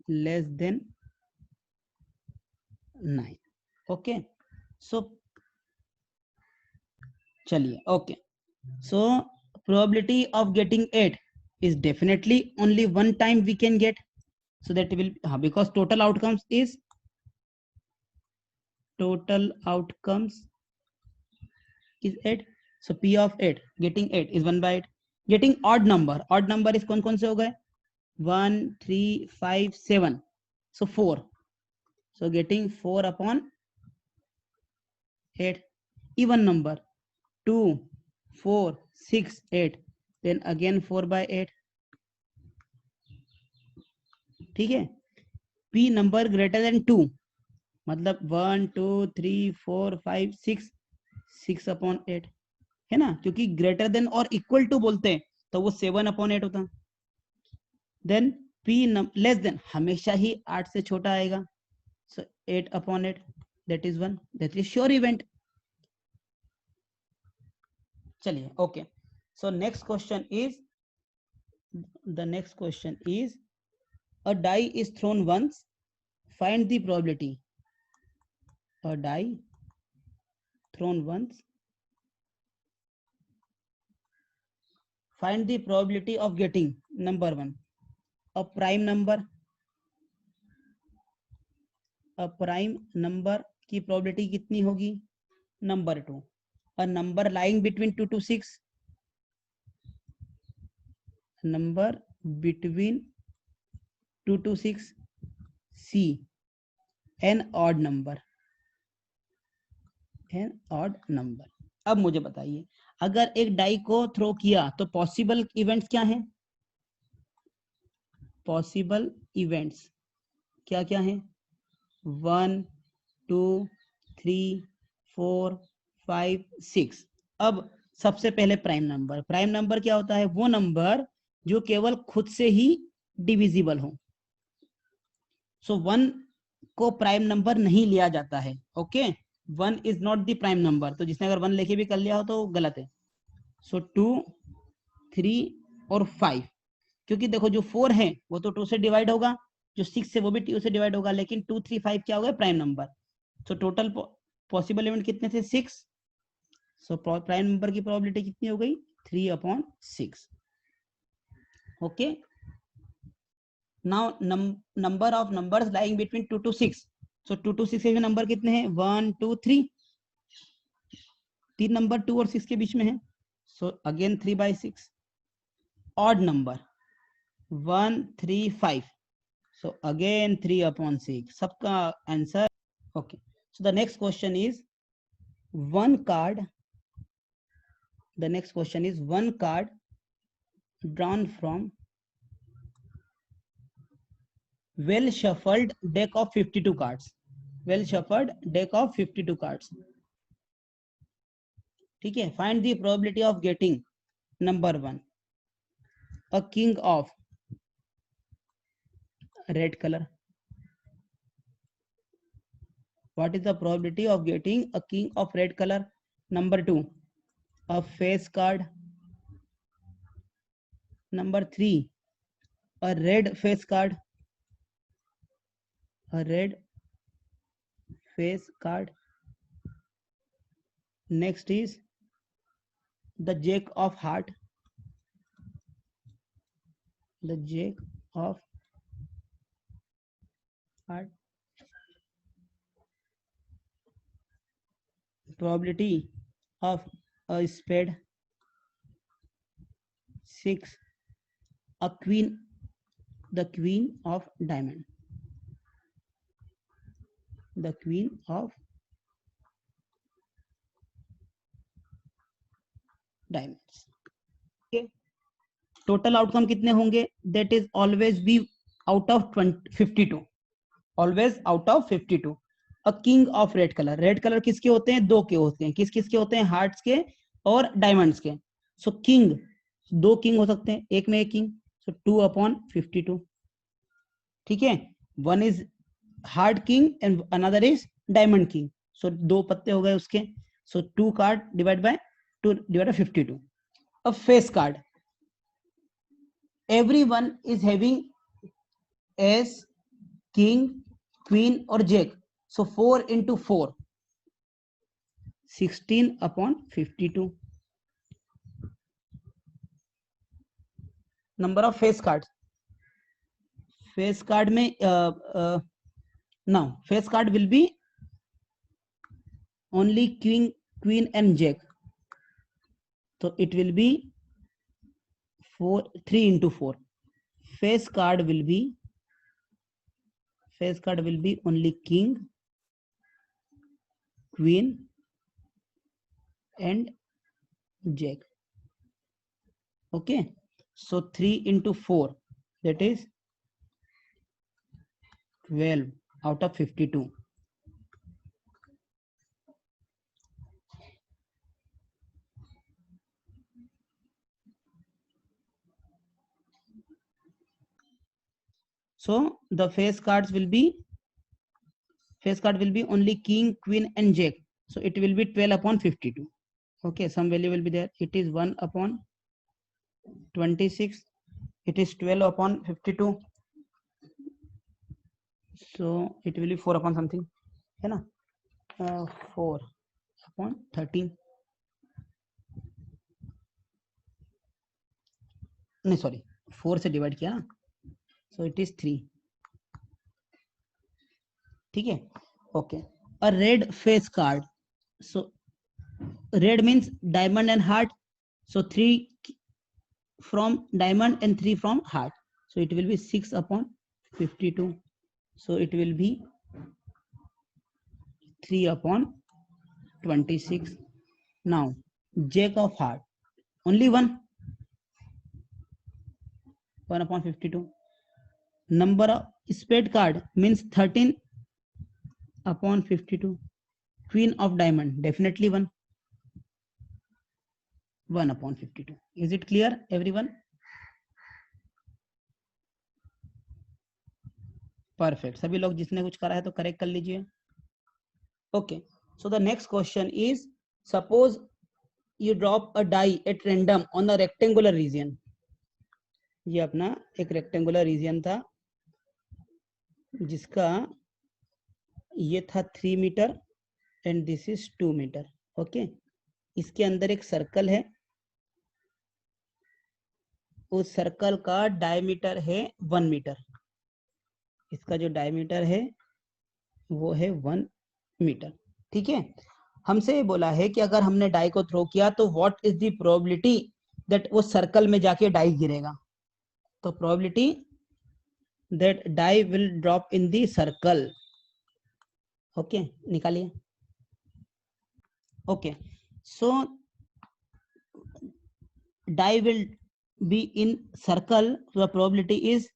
less than 9. Okay, so चलिए. Okay, so probability of getting 8 is definitely only one time we can get. So that will because total outcomes is total outcomes is 8. So p of 8 getting 8 is 1 by 8. Getting odd number is कौन कौन से हो गए 1 3 5 7. So 4. So getting 4 upon 8. Even number 2 4 6 8. Then again 4 by 8. ठीक है. p number greater than 2 मतलब 1 2 3 4 5 6 6 upon 8 है ना, क्योंकि ग्रेटर देन और इक्वल टू बोलते हैं तो वो 7 अपॉन 8 होता. देन p लेस देन हमेशा ही 8 से छोटा आएगा. So 8 upon 8 that is 1. That is sure event. चलिए okay. So next question is a die is thrown once, find the probability. A die thrown once, find the probability of getting number 1 a prime number. A prime number की probability कितनी होगी number 2. A number lying between 2 to 6. Number between 2 to 6. C an odd number. An odd number. अब मुझे बताइए अगर एक डाई को थ्रो किया तो पॉसिबल इवेंट्स क्या हैं. पॉसिबल इवेंट्स क्या क्या हैं 1 2 3 4 5 6. अब सबसे पहले प्राइम नंबर क्या होता है वो नंबर जो केवल खुद से ही डिविजिबल हो. सो 1 को प्राइम नंबर नहीं लिया जाता है. Okay 1 is not the prime number. तो जिसने अगर 1 लेके भी कर लिया हो तो गलत है. सो 2 3 और 5 क्योंकि देखो जो 4 है वो तो 2 से डिवाइड होगा, जो 6 है वो भी 2 से डिवाइड होगा, लेकिन 2 3 5 क्या हो गया prime number. So total possible event कितने थे 6. सो प्राइम नंबर की प्रोबेबिलिटी कितनी हो गई 3 upon 6. Okay now number of numbers lying between 2 to 6. So 2 to 6 के नंबर कितने हैं 1 2 3. 3 नंबर 2 और 6 के बीच में है. So again 3 by 6. Odd number 1 3 5. So again 3 upon 6. सबका answer okay. So the next question is one card. The next question is one card drawn from well shuffled deck of 52 cards. Well shuffled deck of 52 cards. ठीक है. Find the probability of getting number 1 a king of red color. What is the probability of getting a king of red color? Number 2 a face card. Number 3 a red face card. A red face card. Next is the jack of heart. The jack of heart. Probability of a spade. 6 a queen. The queen of diamond. The queen of diamonds. Okay. Total outcome कितने होंगे that is always be out of 52. Always out of 52. A king of red colour. Red colour किसके होते हैं 2 के होते हैं. किस किस के होते हैं हार्ट्स के और डायमंड्स के. सो किंग 2 किंग हो सकते हैं, एक में एक किंग. So 2 upon 52. ठीक है. 1 is heart king and another is diamond king. So 2 पत्ते हो गए उसके. So 2 card divide by 2 divide by 52. A face card. Everyone is having ace, king, queen or jack. So 4 into 4, 16 upon 52. number of face cards. Face card में now face card will be only queen and jack, so it will be 3 into 4. Face card will be only king, queen and jack. Okay, so 3 into 4, that is 12 out of 52. So the face cards will be only king, queen and jack, so it will be 12 upon 52. Okay, some value will be there. It is 1 upon 26, it is 12 upon 52, so it will be 4 upon something, है ना, 4 upon 13, नहीं सॉरी 4 से डिवाइड किया ना, so it is 3. ठीक है, okay. A red face card, so red means diamond and heart, so 3 from diamond and 3 from heart, so it will be 6 upon 52, so it will be 3 upon 26. Now jack of heart, only 1 upon 52. Number of spade card means 13 upon 52. Queen of diamond, definitely 1 upon 52. Is it clear everyone? Perfect. सभी लोग जिसने कुछ करा है तो करेक्ट कर लीजिए. Okay, so the next question is, suppose you drop a die at random on a rectangular region. ये अपना एक रेक्टेंगुलर रीजन था जिसका ये था 3 metre and this is 2 metre. Okay, इसके अंदर एक सर्कल है, उस सर्कल का डायमीटर है 1 मीटर. इसका जो डायमीटर है वो है 1 मीटर. ठीक है, हमसे ये बोला है कि अगर हमने डाई को थ्रो किया तो what is the probability that वो सर्कल में जाके डाई गिरेगा. तो probability that die will drop in the circle. Okay, निकालिए. Okay, so die will be in circle, so the probability is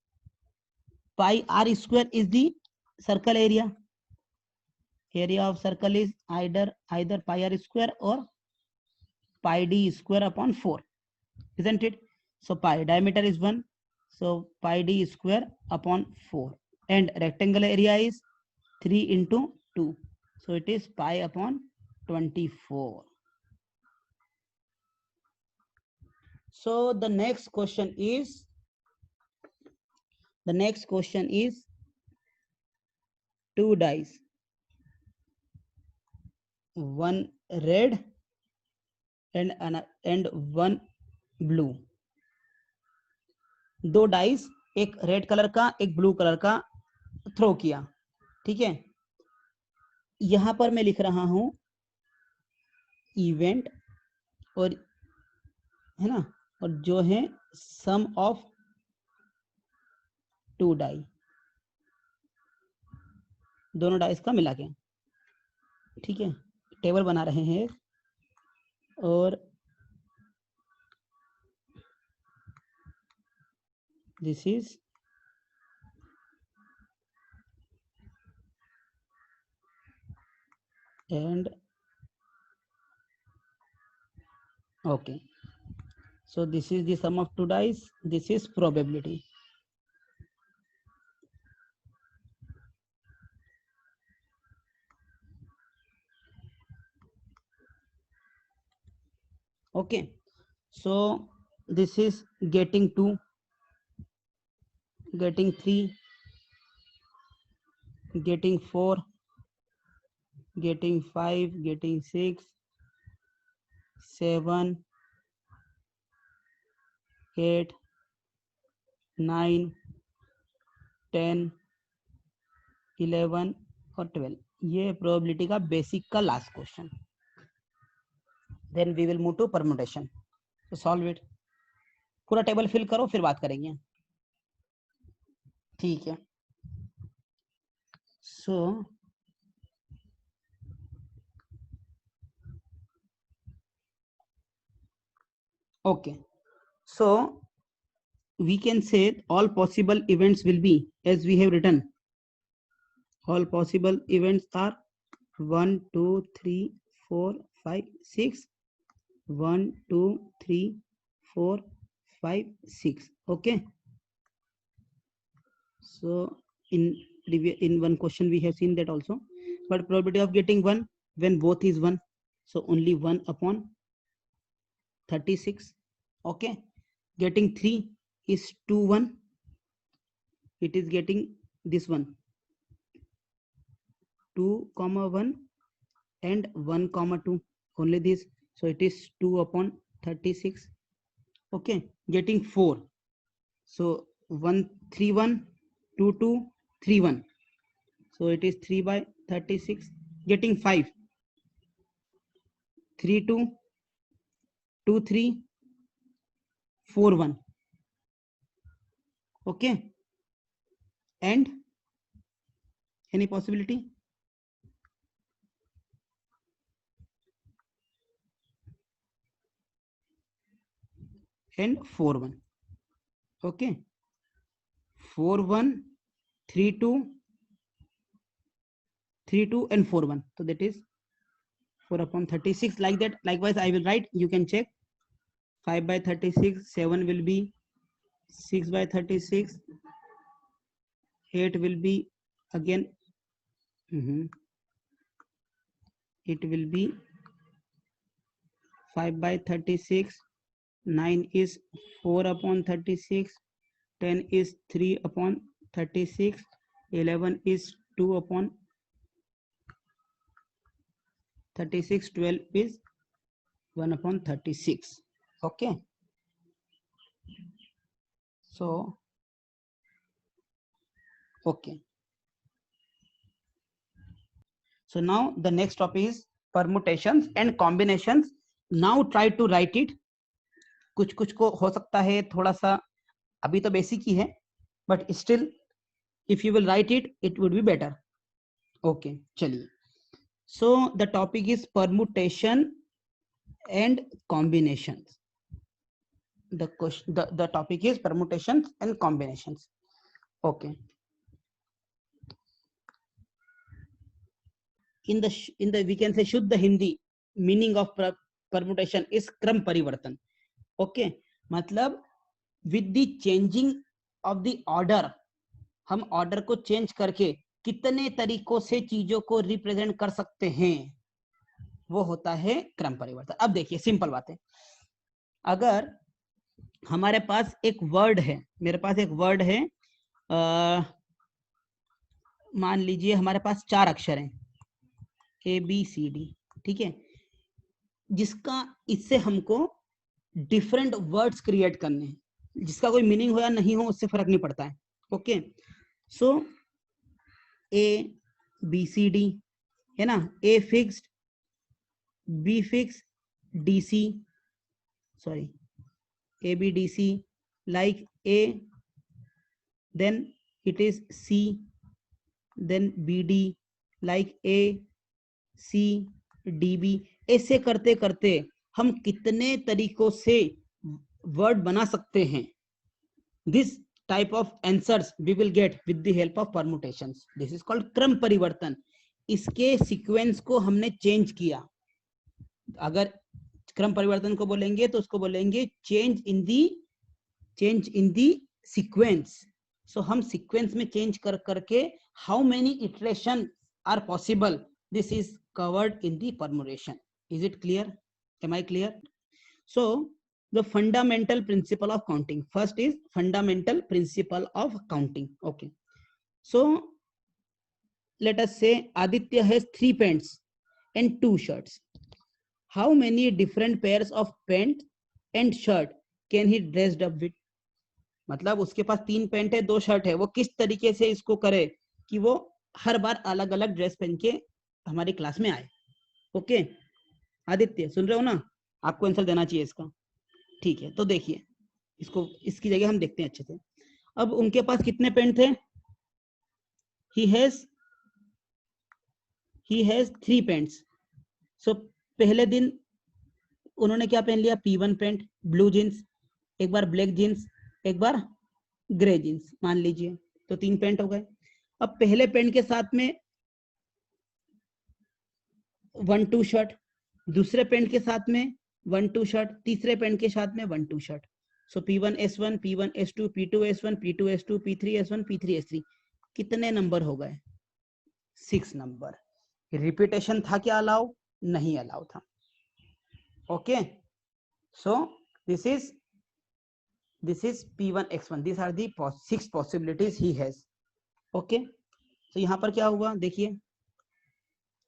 pi r square is the circle area. Area of circle is either pi r square or pi d square upon 4, isn't it? So pi diameter is 1, so pi d square upon 4, and rectangular area is 3 into 2, so it is pi upon 24. So the next question is two dice, one red and one blue. दो डाइस, एक रेड कलर का एक ब्लू कलर का थ्रो किया. ठीक है, यहां पर मैं लिख रहा हूं इवेंट और है ना, और जो है सम ऑफ टू डाई, दोनों डाइस का मिला के. ठीक है, टेबल बना रहे हैं और this is and okay, so this is the sum of two dice, this is probability. Okay, so this is getting 2, getting 3, getting 4, getting 5, getting 6, 7, 8, 9, 10, 11 और 12, ये प्रोबेबिलिटी का बेसिक का last question. Then we will move to permutation. तो सॉल्व इट. पूरा टेबल फिल करो फिर बात करेंगे. ठीक है. सो okay, so we can say all possible events will be as we have written. All possible events are 1, 2, 3, 4, 5, 6. 1, 2, 3, 4, 5, 6. Okay. So in one question we have seen that also. But probability of getting 1 when both is 1. So only 1 upon 36. Okay. Getting 3 is 2, 1. It is getting this one. 2, 1 and 1, 2. Only this. So it is 2 upon 36. Okay. Getting 4. So 1, 3, 1, 2, 2, 3, 1. So it is 3 by 36. Getting 5. 3, 2, 2, 3, 4, 1. Okay. And any possibility? And 4, 1. Okay. 4, 1, 3, 2, 3, 2 and 4, 1. So that is 4 upon 36. Like that. Likewise, I will write. You can check. 5 by 36. 7 will be 6 by 36. 8 will be again. It will be 5 by 36. 9 is 4 upon 36. 10 is 3 upon 36. 11 is 2 upon 36. 12 is 1 upon 36. Okay. So, okay. So now the next topic is permutations and combinations. Now try to write it. कुछ कुछ को हो सकता है थोड़ा सा, अभी तो बेसिक ही है, but still if you will write it, it would be better. Okay, चलिए. So the topic is permutation and combinations. The topic is permutations and combinations. Okay. In the we can say शुद्ध Hindi meaning of permutation is क्रम परिवर्तन. Okay, मतलब with the changing of the order, हम ऑर्डर को चेंज करके कितने तरीकों से चीजों को रिप्रेजेंट कर सकते हैं, वो होता है क्रम परिवर्तन. अब देखिए सिंपल बात है. अगर हमारे पास एक वर्ड है, मेरे पास एक वर्ड है, मान लीजिए हमारे पास 4 अक्षर हैं ABCD. ठीक है. जिसका इससे हमको डिफरेंट वर्ड्स क्रिएट करने हैं, जिसका कोई मीनिंग हो या नहीं हो उससे फर्क नहीं पड़ता है. ओके. सो ABCD है ना, A fixed, B fix, DC, sorry ABDC, like A, then it is C, then BD, like A, C, DB. ऐसे करते करते हम कितने तरीकों से वर्ड बना सकते हैं. This type of answers we will get with the help of permutations. This is called क्रम परिवर्तन. इसके सीक्वेंस को हमने चेंज किया. अगर क्रम परिवर्तन को बोलेंगे तो उसको बोलेंगे चेंज इन दी सीक्वेंस. सो हम सीक्वेंस में चेंज कर करके how many iteration are possible, this is covered in the permutation. Is it clear? Am I clear? So the fundamental principle of counting. First is fundamental principle of counting. Okay. So let us say Aditya has 3 pants and 2 shirts. How many different pairs of pant and shirt can he dressed up with? मतलब उसके पास 3 पैंट है 2 शर्ट है, वो किस तरीके से इसको करे कि वो हर बार अलग अलग ड्रेस पहन के हमारी क्लास में आए। ओके आदित्य सुन रहे हो ना, आपको आंसर देना चाहिए इसका। ठीक है, तो देखिए इसको, इसकी जगह हम देखते हैं अच्छे से। अब उनके पास कितने पेंट थे? he has 3 paints. सो पहले दिन उन्होंने क्या पहन लिया? P1 पेंट, ब्लू जींस, एक बार ब्लैक जींस, एक बार ग्रे जींस मान लीजिए, तो 3 पेंट हो गए। अब पहले पेंट के साथ में 1-2 शर्ट, दूसरे पेंट के साथ में 1-2 शर्ट, तीसरे पेंट के साथ में 1-2 शर्ट। सो P1S1, P1S2, P2S1, P2S2, P3S1, P3S3, कितने नंबर हो गए? 6 नंबर। रिपीटेशन था क्या अलाउ? नहीं अलाउ था। Okay so this is P1X1, these are the 6 possibilities he has। Okay तो यहाँ पर क्या हुआ देखिए,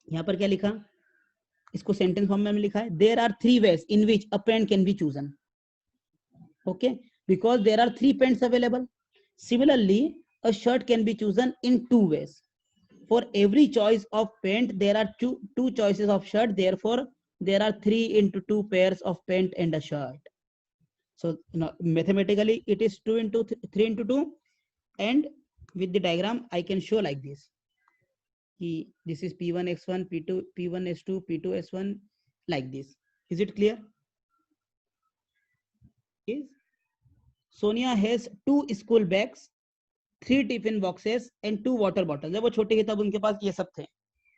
यहाँ पर क्या लिखा, इसको सेंटेंस फॉर्म में लिखा है, there are 3 ways in which a pen can be chosen। okay because there are 3 pens available। similarly a shirt can be chosen in 2 ways। for every choice of pant there are two choices of shirt, therefore there are 3 into 2 pairs of pant and a shirt। so mathematically it is 2 into 3 into 2, and with the diagram I can show like this, this is P1X1, P1S2, P2S1, like this। is it clear? is Sonia has 2 school bags, 3 tiffin boxes and 2 water bottle. जब वो छोटी थी तब उनके पास ये सब थे,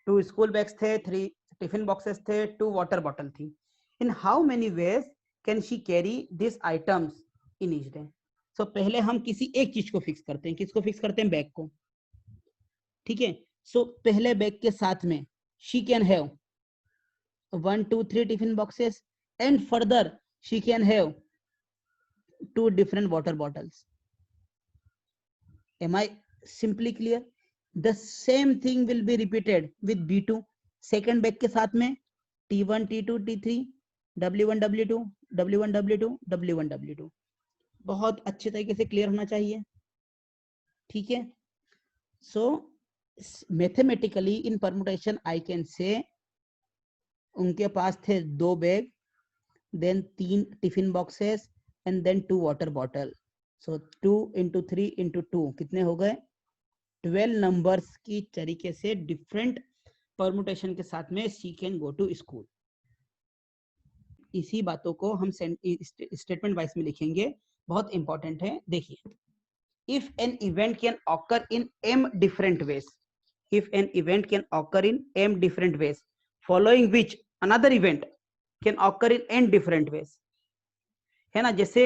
2 स्कूल बैग्स थे, 3 टिफिन बॉक्सेस थे, 2 वाटर बॉटल थी। In how many ways can she carry this items in each day? So पहले हम किसी एक चीज को फिक्स करते हैं, किसको फिक्स करते हैं? बैग को। ठीक है, सो पहले बैग के साथ में she can have 1, 2, 3 tiffin boxes and further she can have 2 different water bottles। am I simply clear? the same thing will be repeated with B2, second bag के साथ में T1, T2, T3, W1, W2, W1, W2, W1, W2। बहुत अच्छे तरीके से क्लियर होना चाहिए। ठीक है, so mathematically in permutation I can say उनके पास थे 2 bag, then 3 tiffin boxes and then 2 water bottle. So 2 into 3 into 2 कितने हो गए? 12 नंबर्स की तरीके से डिफरेंट परमुटेशन के साथ में she can go to school. इसी बातों को हम स्टेटमेंट वाइज में लिखेंगे, बहुत इंपॉर्टेंट है। देखिए, if an event can occur in m different ways, if an event can occur in m different ways following which another event can occur in n different ways, है ना। जैसे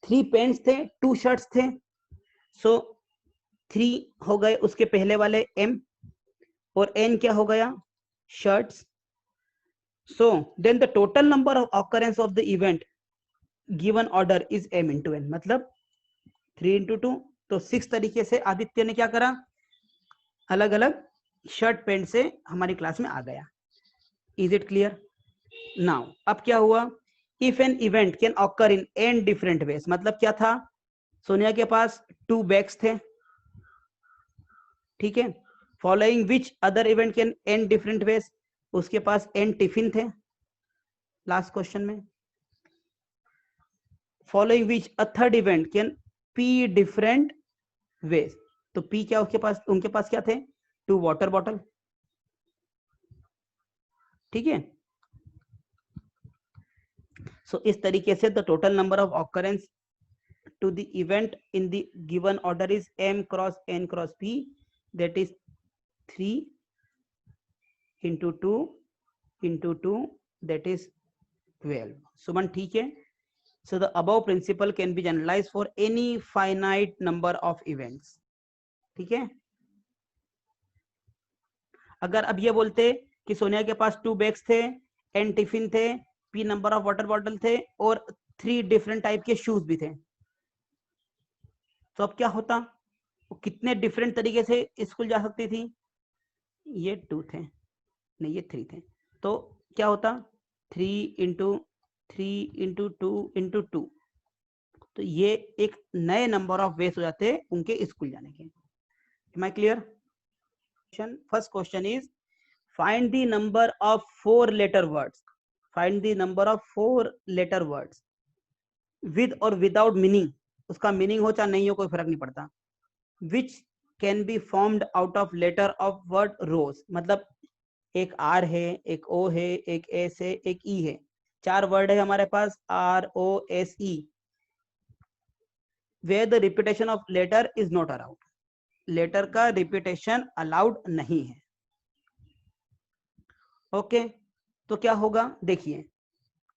3 पेन्स थे, 2 शर्ट्स थे, सो 3 हो गए उसके पहले वाले m, और n क्या हो गया? Shirts. so then the total number of occurrence of the event given order is m into n, मतलब 3 into 2, तो 6 तरीके से आदित्य ने क्या करा? अलग अलग शर्ट पैंट से हमारी क्लास में आ गया। Is it clear? नाउ अब क्या हुआ? If an event can occur in n different ways, मतलब क्या था? सोनिया के पास 2 बैग्स थे, ठीक है, following which other event can n different ways, उसके पास n टिफिन थे लास्ट क्वेश्चन में, following which a third event can p different ways, तो p क्या उसके पास, उनके पास क्या थे? 2 वाटर बॉटल। ठीक है, सो इस तरीके से the total number of occurrence to the event in the given order is m cross n cross p, that is 3 into 2 into 2, that is 12। सुमन ठीक है, so the above principle can be generalized for any finite number of events। ठीक है, अगर अब ये बोलते कि सोनिया के पास 2 बैग्स थे, n टिफिन थे, p number of water bottle थे, और 3 डिफरेंट टाइप के शूज भी थे, तो अब क्या होता? वो कितने डिफरेंट तरीके से स्कूल जा सकती थी? ये 2 थे, नहीं ये 3 थे, तो क्या होता? 3 into 3 into 2 into 2, तो ये एक नए नंबर ऑफ वेज हो जाते हैं उनके स्कूल जाने के। Am I clear? First question is find the number of 4-letter words. Find the number of 4-letter words with or without meaning. उसका मीनिंग हो चाहे नहीं हो कोई फर्क नहीं पड़ता. Which can be formed out of letter of word rows. मतलब एक R है, एक O है, एक S है, एक E है. 4 वर्ड है हमारे पास ROSE. Where the repetition of letter is not allowed. Letter का रिपीटेशन अलाउड नहीं है. ओके तो क्या होगा देखिए,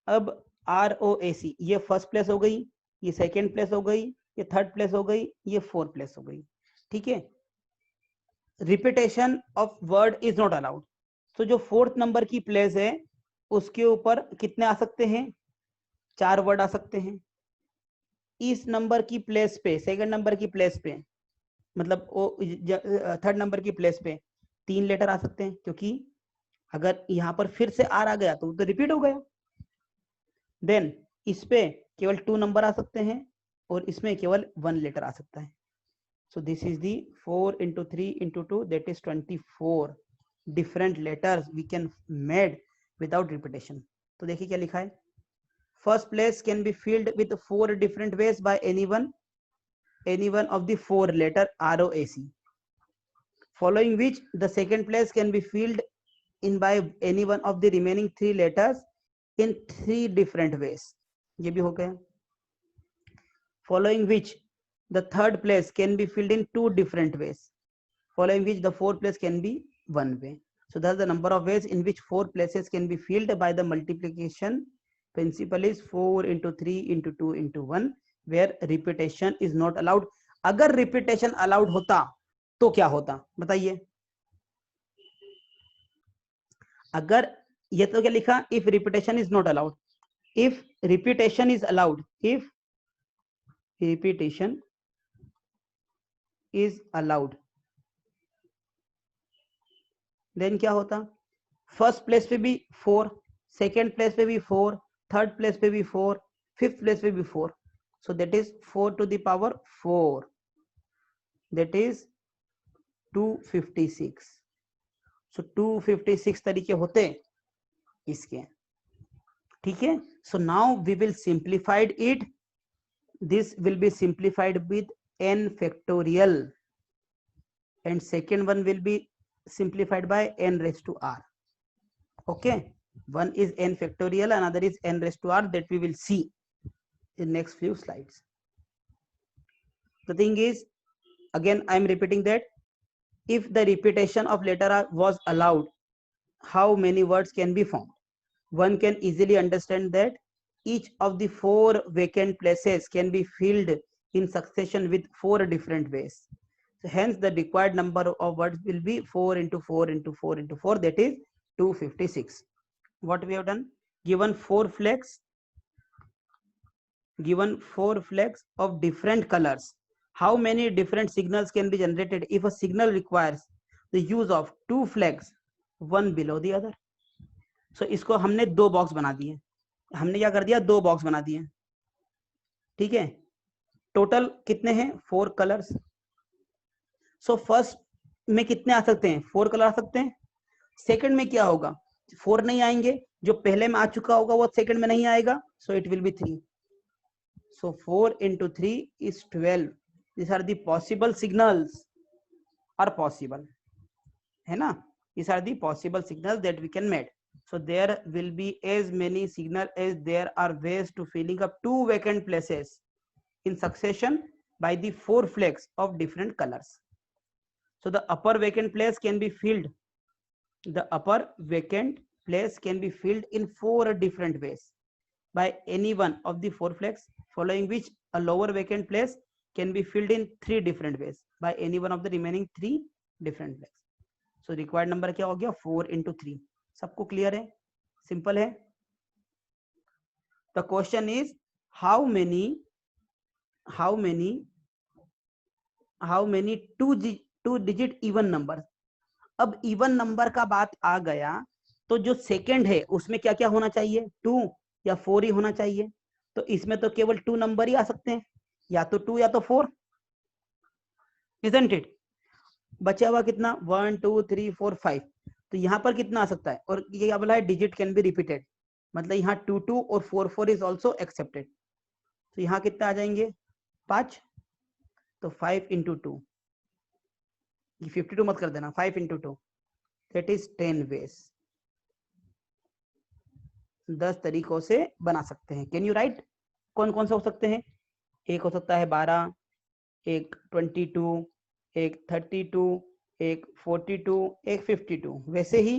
अब ROAC ये फर्स्ट प्लेस हो गई, ये सेकेंड प्लेस हो गई, ये थर्ड प्लेस हो गई, ये फोर्थ प्लेस हो गई. ठीक है, repetition of word is not allowed. तो जो फोर्थ नंबर की प्लेस है उसके ऊपर कितने आ सकते हैं? 4 वर्ड आ सकते हैं. इस नंबर की प्लेस पे, सेकंड नंबर की प्लेस पे, मतलब थर्ड नंबर की प्लेस पे 3 लेटर आ सकते हैं, क्योंकि अगर यहाँ पर फिर से आर आ गया तो रिपीट हो गया. देन इस पे केवल 2 नंबर आ सकते हैं और इसमें केवल 1 लेटर आ सकता है. So this is the 4 into 3 into 2 that is 24 different letters we can made without repetition. तो देखिए क्या लिखा है. First place can be filled with 4 different ways by any one of the 4 letter ROAC, following which the second place can be filled in by any one of the remaining 3 letters in 3 different ways. ये भी हो गया. Following which the third place can be filled in 2 different ways, following which the fourth place can be 1 way. So that's the number of ways in which 4 places can be filled by the multiplication principle is 4 into 3 into 2 into 1, where repetition is not allowed. अगर repetition allowed होता तो क्या होता बताइए. अगर ये तो क्या लिखा, if repetition is not allowed. If repetition is allowed, if repetition is allowed, then क्या होता? फर्स्ट प्लेस पे भी 4, सेकेंड प्लेस पे भी 4, थर्ड प्लेस पे भी 4, फिफ्थ प्लेस पे भी 4. So that is 4 to the power 4. That is 256. So 256 तरीके होते इसके. ठीक है. So now we will simplified it. This will be simplified with n factorial, and second one will be simplified by n raised to r. Okay, one is n factorial, another is n raised to r, that we will see in next few slides. The thing is, again I am repeating that if the repetition of letter r was allowed, how many words can be formed? One can easily understand that each of the 4 vacant places can be filled in succession with 4 different ways. So hence the required number of words will be 4 into 4 into 4 into 4, that is 256. What we have done, given 4 flags of different colors, how many different signals can be generated if a signal requires the use of 2 flags, one below the other? So इसको हमने 2 बॉक्स बना दिए. हमने क्या कर दिया, 2 बॉक्स बना दिए. ठीक है, टोटल कितने हैं? 4 कलर्स. सो फर्स्ट में कितने आ सकते हैं? 4 कलर आ सकते हैं. सेकंड में क्या होगा? 4 नहीं आएंगे, जो पहले में आ चुका होगा वो सेकंड में नहीं आएगा. So it will B 3. So 4 into 3 is 12. These are the possible signals are possible, है ना? These are the possible signals that we can make. So there will be as many signals as there are ways to filling up 2 vacant places in succession by the 4 flags of different colors. So the upper vacant place can be filled. The upper vacant place can be filled in 4 different ways by any one of the 4 flags, following which a lower vacant place can be filled in 3 different ways by any one of the remaining 3 different flags. So required number क्या हो गया? 4 into 3. सबको क्लियर है? सिंपल है. The question is how many 2 digit even number. अब इवन नंबर का बात आ गया तो जो सेकंड है उसमें क्या क्या होना चाहिए? 2 या 4 ही होना चाहिए. तो इसमें तो केवल 2 नंबर ही आ सकते हैं, या तो 2 या तो 4, isn't it? बचा हुआ कितना 1 2 3 4 5, तो यहाँ पर कितना आ सकता है, और ये क्या बोला है डिजिट कैन बी रिपीटेड, मतलब यहाँ 2 2 और 4 4 इज ऑल्सो एक्सेप्टेड, तो यहाँ कितना आ जाएंगे 5, तो 5 इंटू 2, 52 मत कर देना, 5 इंटू 2 दैट इज 10 वेज, 10 तरीकों से बना सकते हैं। Can you right? कौन कौन से हो सकते हैं? एक हो सकता है 12, एक 22, एक 32, एक 42, एक 52, वैसे ही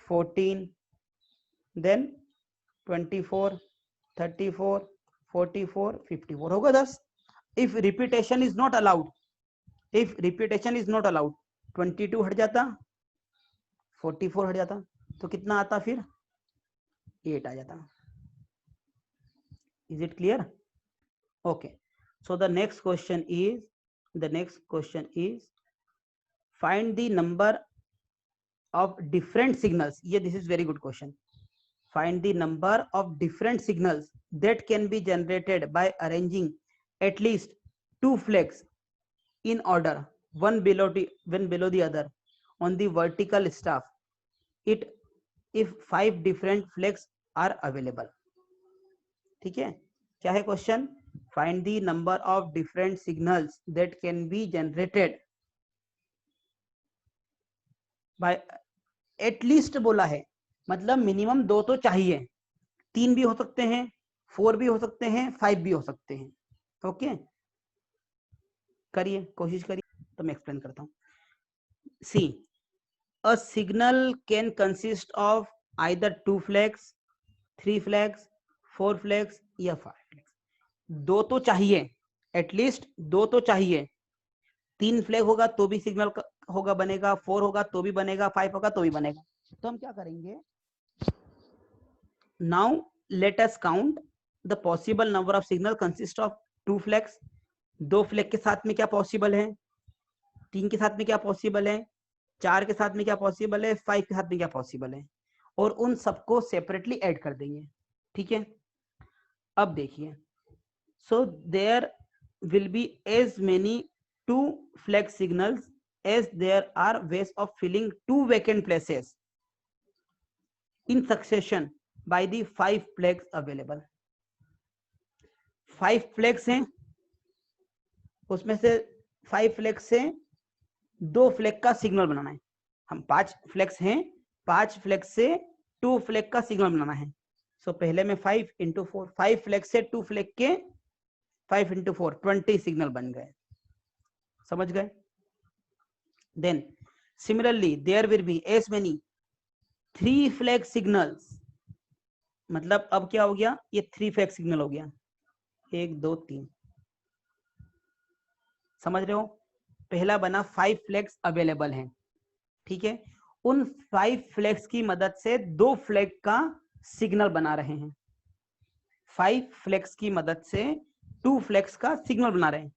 14, देन 24, 34, 44, 54 होगा 10। If repetition is not allowed, if repetition is not allowed, 22 हट जाता, 44 हट जाता, तो कितना आता फिर 8 आ जाता। Is it clear? Okay, so the next question is find the number of different signals. Yeah, this is very good question. Find the number of different signals that can be generated by arranging at least 2 flags in order, one below the other on the vertical staff, it if 5 different flags are available. ठीक है, क्या है question? Find the number of different signals that can be generated by at least बोला है, मतलब मिनिमम 2 तो चाहिए, 3 भी हो सकते हैं, 4 भी हो सकते हैं, 5 भी हो सकते हैं। ओके, करिए, कोशिश करिए, तो मैं एक्सप्लेन करता हूँ। सी, a signal can consist of either 2 flags, 3 flags, 4 flags या 5 flags। 2 तो चाहिए, एटलीस्ट 2 तो चाहिए, 3 फ्लैग होगा तो भी सिग्नल होगा बनेगा, 4 होगा तो भी बनेगा, 5 होगा तो भी बनेगा। तो हम क्या करेंगे, now let us count the possible number of signal consist of 2 flags. 2 flag के साथ में क्या पॉसिबल है, 3 के साथ में क्या पॉसिबल है, 4 के साथ में क्या पॉसिबल है, 5 के साथ में क्या पॉसिबल है, और उन सबको सेपरेटली ऐड कर देंगे। ठीक है, अब देखिए, so there will be as many 2 flag signals as there are ways of filling 2 vacant places in succession by the 5 flags available। 5 flags हैं, उसमें से 5 flags से 2 flag का सिग्नल बनाना है। हम 5 flags हैं, 5 flags से 2 flag का सिग्नल बनाना है। सो पहले में 5 इंटू 4, 5 flags से 2 flag के 5 इंटू 4, 20 सिग्नल बन गए, समझ गए? Then similarly there will be as many 3 flag signals, मतलब अब क्या हो गया, ये 3 फ्लैग सिग्नल हो गया, 1 2 3, समझ रहे हो? पहला बना 5 फ्लैग्स अवेलेबल हैं, ठीक है, उन 5 फ्लैग्स की मदद से 2 फ्लैग का सिग्नल बना रहे हैं। 5 फ्लैग्स की मदद से 2 फ्लैग्स का सिग्नल बना रहे हैं,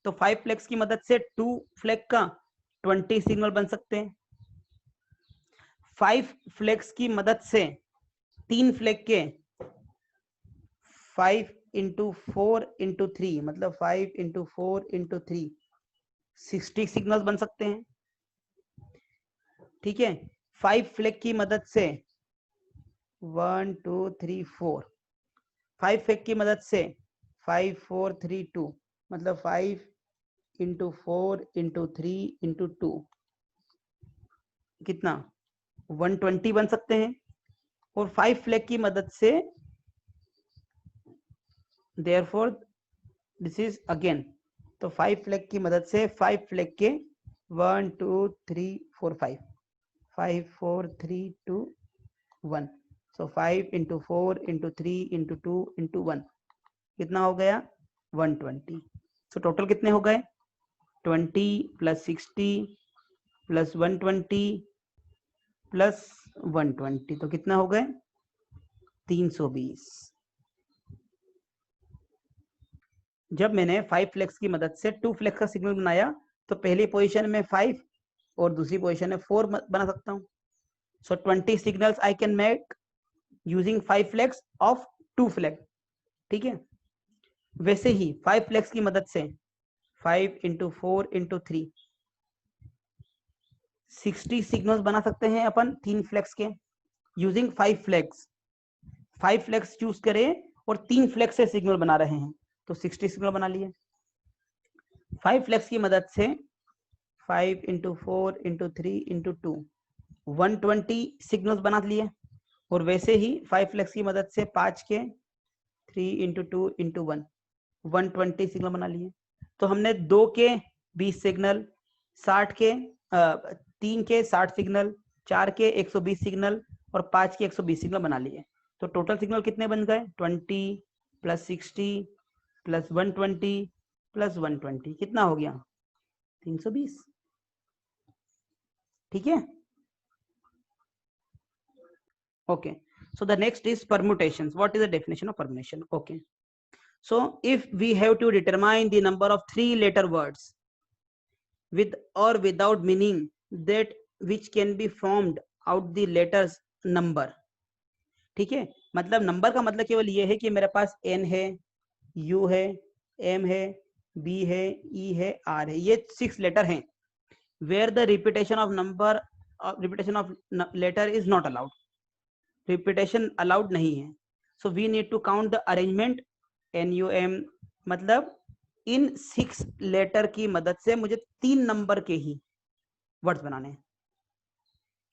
तो 5 फ्लैग्स की मदद से 2 फ्लैग का 20 सिग्नल बन सकते हैं। 5 फ्लैग्स की मदद से 3 फ्लैग के 5 इंटू 4 इंटू 3, मतलब 5 इंटू 4 इंटू 3, 60 सिग्नल्स बन सकते हैं। ठीक है, 5 फ्लैग की मदद से 1 2 3 4, 5 फ्लैग की मदद से 5 4 3 2, मतलब 5 इंटू 4 इंटू 3 इंटू 2, कितना 120 बन सकते हैं। और 5 फ्लैग की मदद से देयरफॉर दिस इज अगेन, तो 5 फ्लैग की मदद से 5 फ्लैग के 1 2 3 4 5, 5 4 3 2 1, सो 5 इंटू 4 इंटू 3 इंटू 2 इंटू 1, कितना हो गया 120। सो टोटल कितने हो गए 20 प्लस 60 प्लस 120 प्लस 120, तो कितना हो गए 320। जब मैंने 5 फ्लैग्स की मदद से 2 फ्लैग्स का सिग्नल बनाया, तो पहली पोजीशन में 5 और दूसरी पोजीशन में 4 बना सकता हूं। सो 20 signals I can make using 5 flags of 2 flag, ठीक है। वैसे ही 5 फ्लैग्स की मदद से 5 × 4 × 3 60 सिग्नल्स बना सकते हैं अपन 3 फ्लैग्स के यूजिंग 5 फ्लैग्स। 5 फ्लैग्स चूज करें और 3 फ्लैग्स से सिग्नल बना रहे हैं तो 60 सिग्नल बना लिए। 5 फ्लैग्स की मदद से 5 × 4 × 3 × 2 120 सिग्नल्स बना लिए। और वैसे ही 5 फ्लैग्स की मदद से 5 के 3 × 2 × 1 120 सिग्नल बना लिए। तो हमने 2 के 20 सिग्नल, 60 के 3 के 60 सिग्नल, 4 के 120 सिग्नल और 5 के 120 सिग्नल बना लिए। तो टोटल सिग्नल कितने बन गए? 20 + 60 + 120 + 120 कितना हो गया? 320, ठीक है। Okay, so the next is permutations. What is the definition of permutation? Okay, so if we have to determine the number of 3-letter words with or without meaning that which can be formed out the letters number, ठीक है। मतलब नंबर का मतलब केवल ये है कि मेरे पास n है, u है, m है, b है, e है, r है, ये 6 लेटर हैं where the repetition of letter is not allowed, repetition allowed नहीं है। So we need to count the arrangement NUM, मतलब इन 6 लेटर की मदद से मुझे 3 नंबर के ही वर्ड्स बनाने हैं।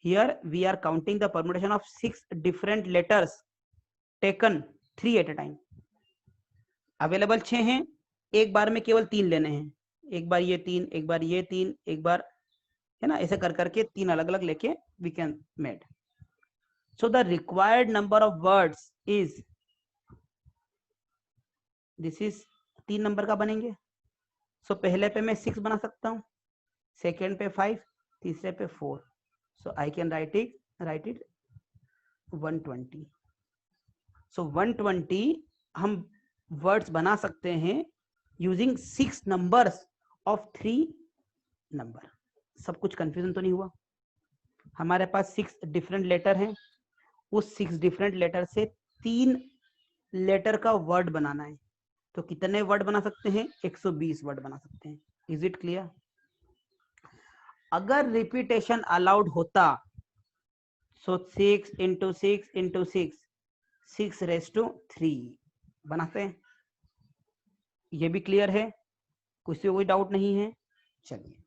Here we are counting the permutation of 6 different letters taken 3 at a time. Available 6 हैं, एक बार में केवल 3 लेने हैं, एक बार ये 3, एक बार ये 3, एक बार, है ना, ऐसे कर करके 3 अलग अलग लेके we can made. So the required number of words is, this is 3 number का बनेंगे। So पहले पे मैं 6 बना सकता हूँ, सेकेंड पे 5, तीसरे पे 4। So I can write it 120। So 120 हम वर्ड्स बना सकते हैं यूजिंग 6 नंबर्स ऑफ 3 नंबर। सब कुछ कंफ्यूजन तो नहीं हुआ? हमारे पास 6 डिफरेंट लेटर हैं, उस 6 डिफरेंट लेटर से 3 लेटर का वर्ड बनाना है। तो कितने वर्ड बना सकते हैं? 120 वर्ड बना सकते हैं। Is it clear? अगर रिपीटेशन अलाउड होता सो 6 × 6 × 6 6⁻³ बनाते हैं। ये भी क्लियर है? कुछ से कोई डाउट नहीं है? चलिए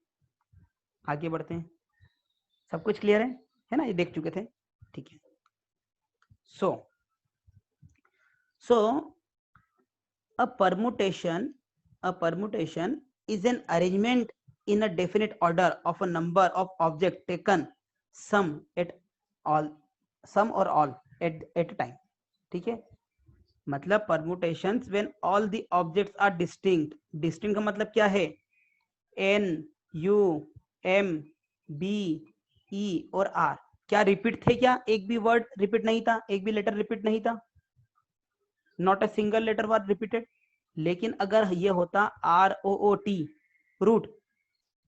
आगे बढ़ते हैं। सब कुछ क्लियर है ना? ये देख चुके थे, ठीक है। So a permutation is an arrangement in a definite order of a number of objects taken some or all at a time, ठीक है। मतलब permutations when all the objects are distinct का मतलब क्या है? N, U, M, B, E और R क्या रिपीट थे? क्या एक भी वर्ड रिपीट नहीं था? एक भी लेटर रिपीट नहीं था? Not a single letter was repeated. लेकिन अगर ये होता ROOT रूट,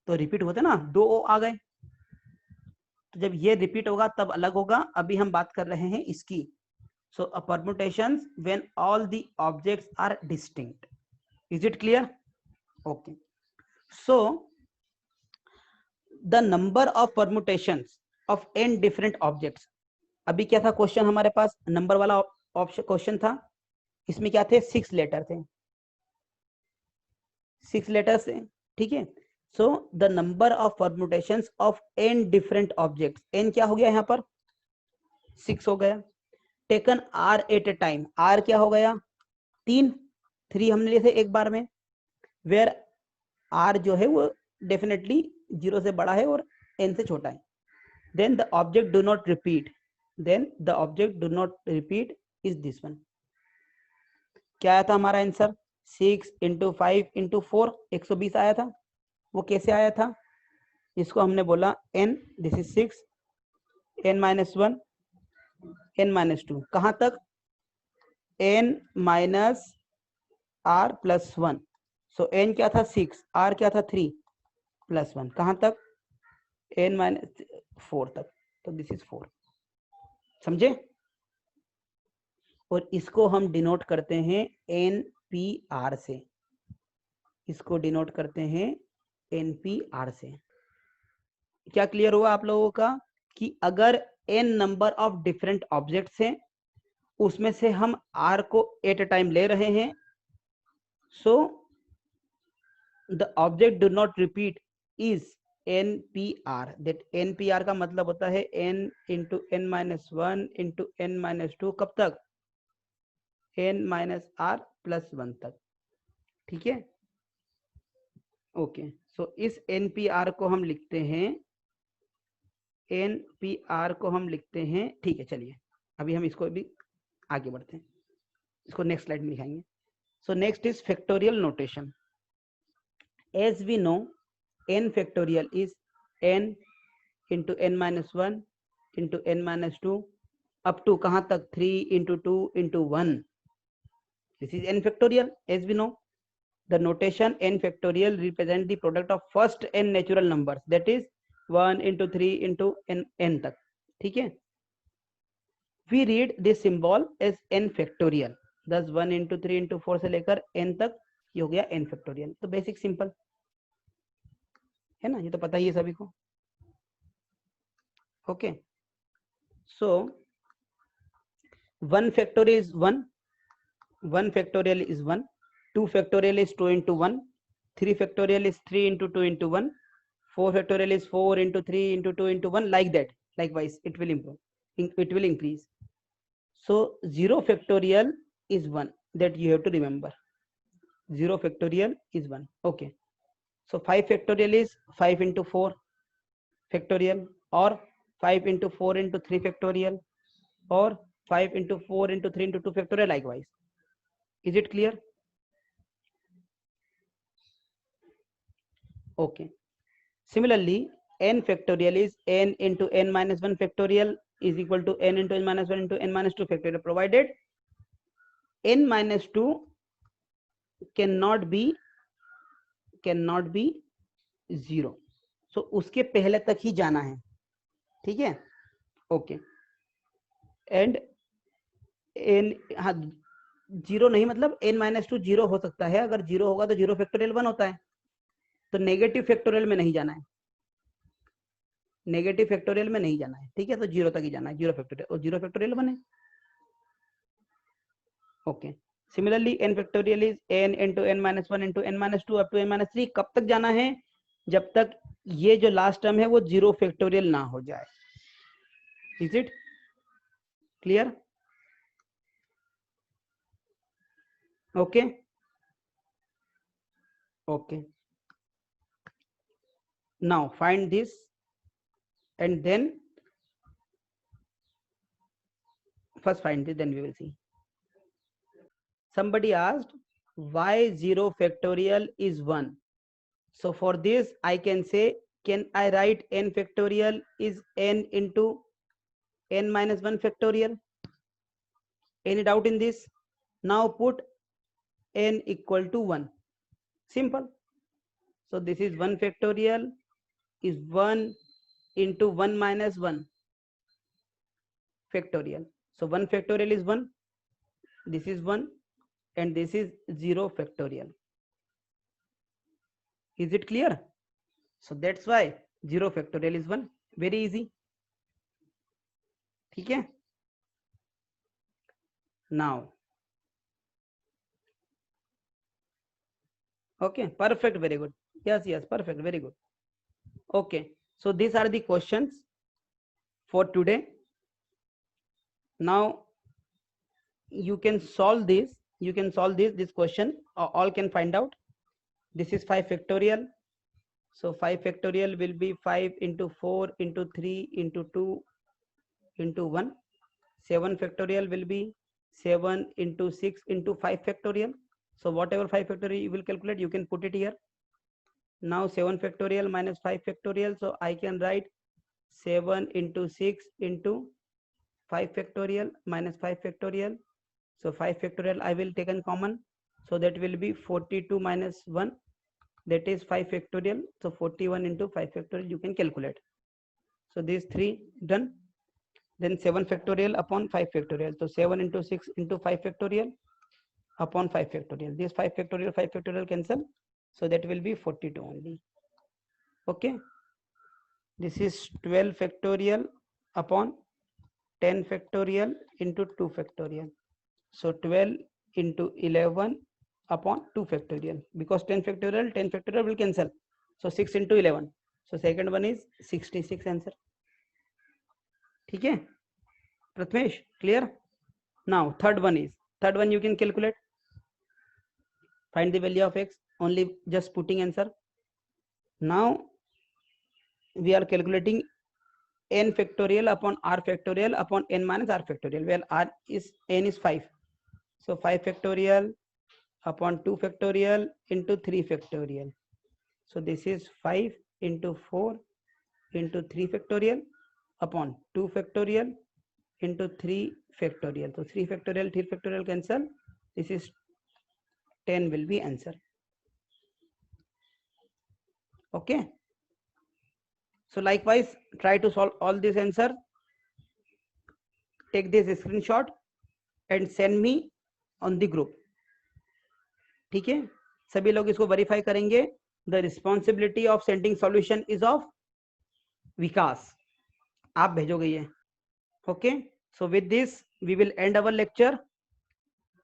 तो रिपीट होते ना, 2 O आ गए। तो जब ये रिपीट होगा तब अलग होगा। अभी हम बात कर रहे हैं इसकी। So a permutations when all the objects are distinct. Is it clear? Okay, so the number of permutations of n different objects. अभी क्या था क्वेश्चन हमारे पास? नंबर वाला ऑप्शन क्वेश्चन था। इसमें क्या थे? 6 लेटर थे, 6 लेटर्स थे, ठीक है। So the number of permutations of n different objects, n क्या हो गया यहाँ पर? 6 हो गया। Taken r at a time, r क्या हो गया? 3 हमने लिए थे एक बार में, वेयर r जो है वो डेफिनेटली 0 से बड़ा है और n से छोटा है। Then the object do not repeat is this one. क्या आया था हमारा आंसर? 6 × 5 × 4 120 आया था। वो कैसे आया था? इसको हमने बोला n, this is 6, n - 1, n - 2, कहां तक? n - r + 1। सो n क्या था? 6, r क्या था? 3 + 1, कहां तक? n - 4 तक। तो दिस इज 4। समझे? और इसको हम डिनोट करते हैं NPR से, इसको डिनोट करते हैं NPR से। क्या क्लियर हुआ आप लोगों का कि अगर n number of different objects हैं, उसमें से हम r को एट अ टाइम ले रहे हैं, so the object do not repeat is NPR। That NPR का मतलब होता है n into n minus one into n minus two, कब तक? n minus r plus one तक। ठीक है, ओके। सो इस NPR को हम लिखते हैं, NPR को हम लिखते हैं, ठीक है चलिए अभी हम इसको भी आगे बढ़ते हैं, इसको नेक्स्ट स्लाइड में दिखाएंगे। So next is factorial notation. As we know n factorial is n into n minus 1 into n minus 2 up to कहाँ तक? 3 into 2 into 1. This is n factorial. As we know, the notation n factorial represent the product of first n natural numbers, that is 1 into 3 into n तक। ठीक है, we read this symbol as n factorial। thus 1 into 3 into 4 से लेकर n तक ये हो गया n factorial। तो बेसिक सिंपल है ना, ये तो पता ही है सभी को। Okay, so 1 factorial is 1, 1 factorial is 1, 2 factorial is 2 into 1, 3 factorial is 3 into 2 into 1, 4 factorial is 4 into 3 into 2 into 1, like that. Likewise it will improve, it will increase. So 0 factorial is 1, that you have to remember, 0 factorial is 1. Okay, so 5 factorial is 5 into 4 factorial, or 5 into 4 into 3 factorial, or 5 into 4 into 3 into 2 factorial, likewise. Is it clear? Okay, similarly n factorial is n into n minus 1 factorial is equal to n into n minus 1 into n minus 2 factorial, provided n minus 2 cannot be 0। so उसके पहले तक ही जाना है। ठीक है, ओके। एंड n, हाँ, जीरो नहीं, मतलब n माइनस टू जीरो हो सकता है, अगर जीरो होगा तो 0 फैक्टोरियल 1 होता है, तो नेगेटिव फैक्टोरियल में नहीं जाना है, नेगेटिव फैक्टोरियल में नहीं जाना है। ठीक है, तो 0 तक ही जाना है, 0 फैक्टोरियल, और 0 फैक्टोरियल 1 है। Okay, similarly n factorial is n into n minus 1 into n minus 2 up to n minus 3। कब तक जाना है? जब तक ये जो लास्ट टर्म है वो 0 फैक्टोरियल ना हो जाए। Is it clear? Okay, okay. Now find this and then first find this, then we will see. Somebody asked why 0 factorial is 1. So for this I can say, can I write n factorial is n into n minus 1 factorial? Any doubt in this? Now put n equal to 1. Simple. So this is 1 factorial is 1 into 1 minus 1 factorial. So 1 factorial is 1, this is 1, and this is 0 factorial. Is it clear? So that's why 0 factorial is 1. Very easy. ठीक है? Now, okay, perfect, very good. Yes, yes, perfect, very good. Okay, so these are the questions for today. Now you can solve this, this question, all can find out. This is 5 factorial. So 5 factorial will be 5 into 4 into 3 into 2 into 1. 7 factorial will be 7 into 6 into 5 factorial. So whatever 5 factorial you will calculate, you can put it here. Now 7 factorial minus 5 factorial, so I can write 7 into 6 into 5 factorial minus 5 factorial. So 5 factorial I will take in common, so that will be 42 minus 1, that is 5 factorial. So 41 into 5 factorial you can calculate. So these three done. then 7 factorial upon 5 factorial. So 7 into 6 into 5 factorial upon 5 factorial. This 5 factorial cancel. So that will be 42 only. Okay. This is 12 factorial upon 10 factorial into 2 factorial. So 12 into 11 upon 2 factorial, because 10 factorial will cancel. So 6 into 11. So second one is 66 answer. ठीक है Pratmesh, clear? Now third one you can calculate. Find the value of x, only just putting answer. Now we are calculating n factorial upon r factorial upon n minus r factorial, where n is 5. So 5 factorial upon 2 factorial into 3 factorial. So this is 5 into 4 into 3 factorial upon 2 factorial into 3 factorial. So 3 factorial cancel. This is 10 will be answer. Okay. So likewise, try to solve all this answer. Take this screenshot and send me on the group. ठीक है, सभी लोग इसको वेरीफाई करेंगे. The responsibility of sending solution is of विकास. आप भेजोगे ये. Okay. So with this we will end our lecture.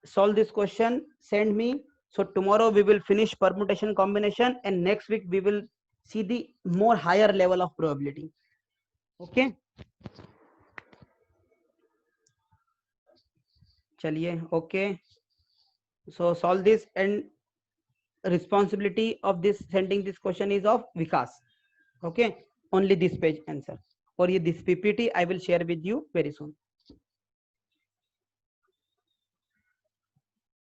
Solve this question, send me. So tomorrow we will finish permutation combination, and next week we will see the more higher level of probability. Okay. चलिए. Okay. So solve this, and responsibility of this sending this question is of Vikas. Okay. Only this page answer. Or this PPT I will share with you very soon.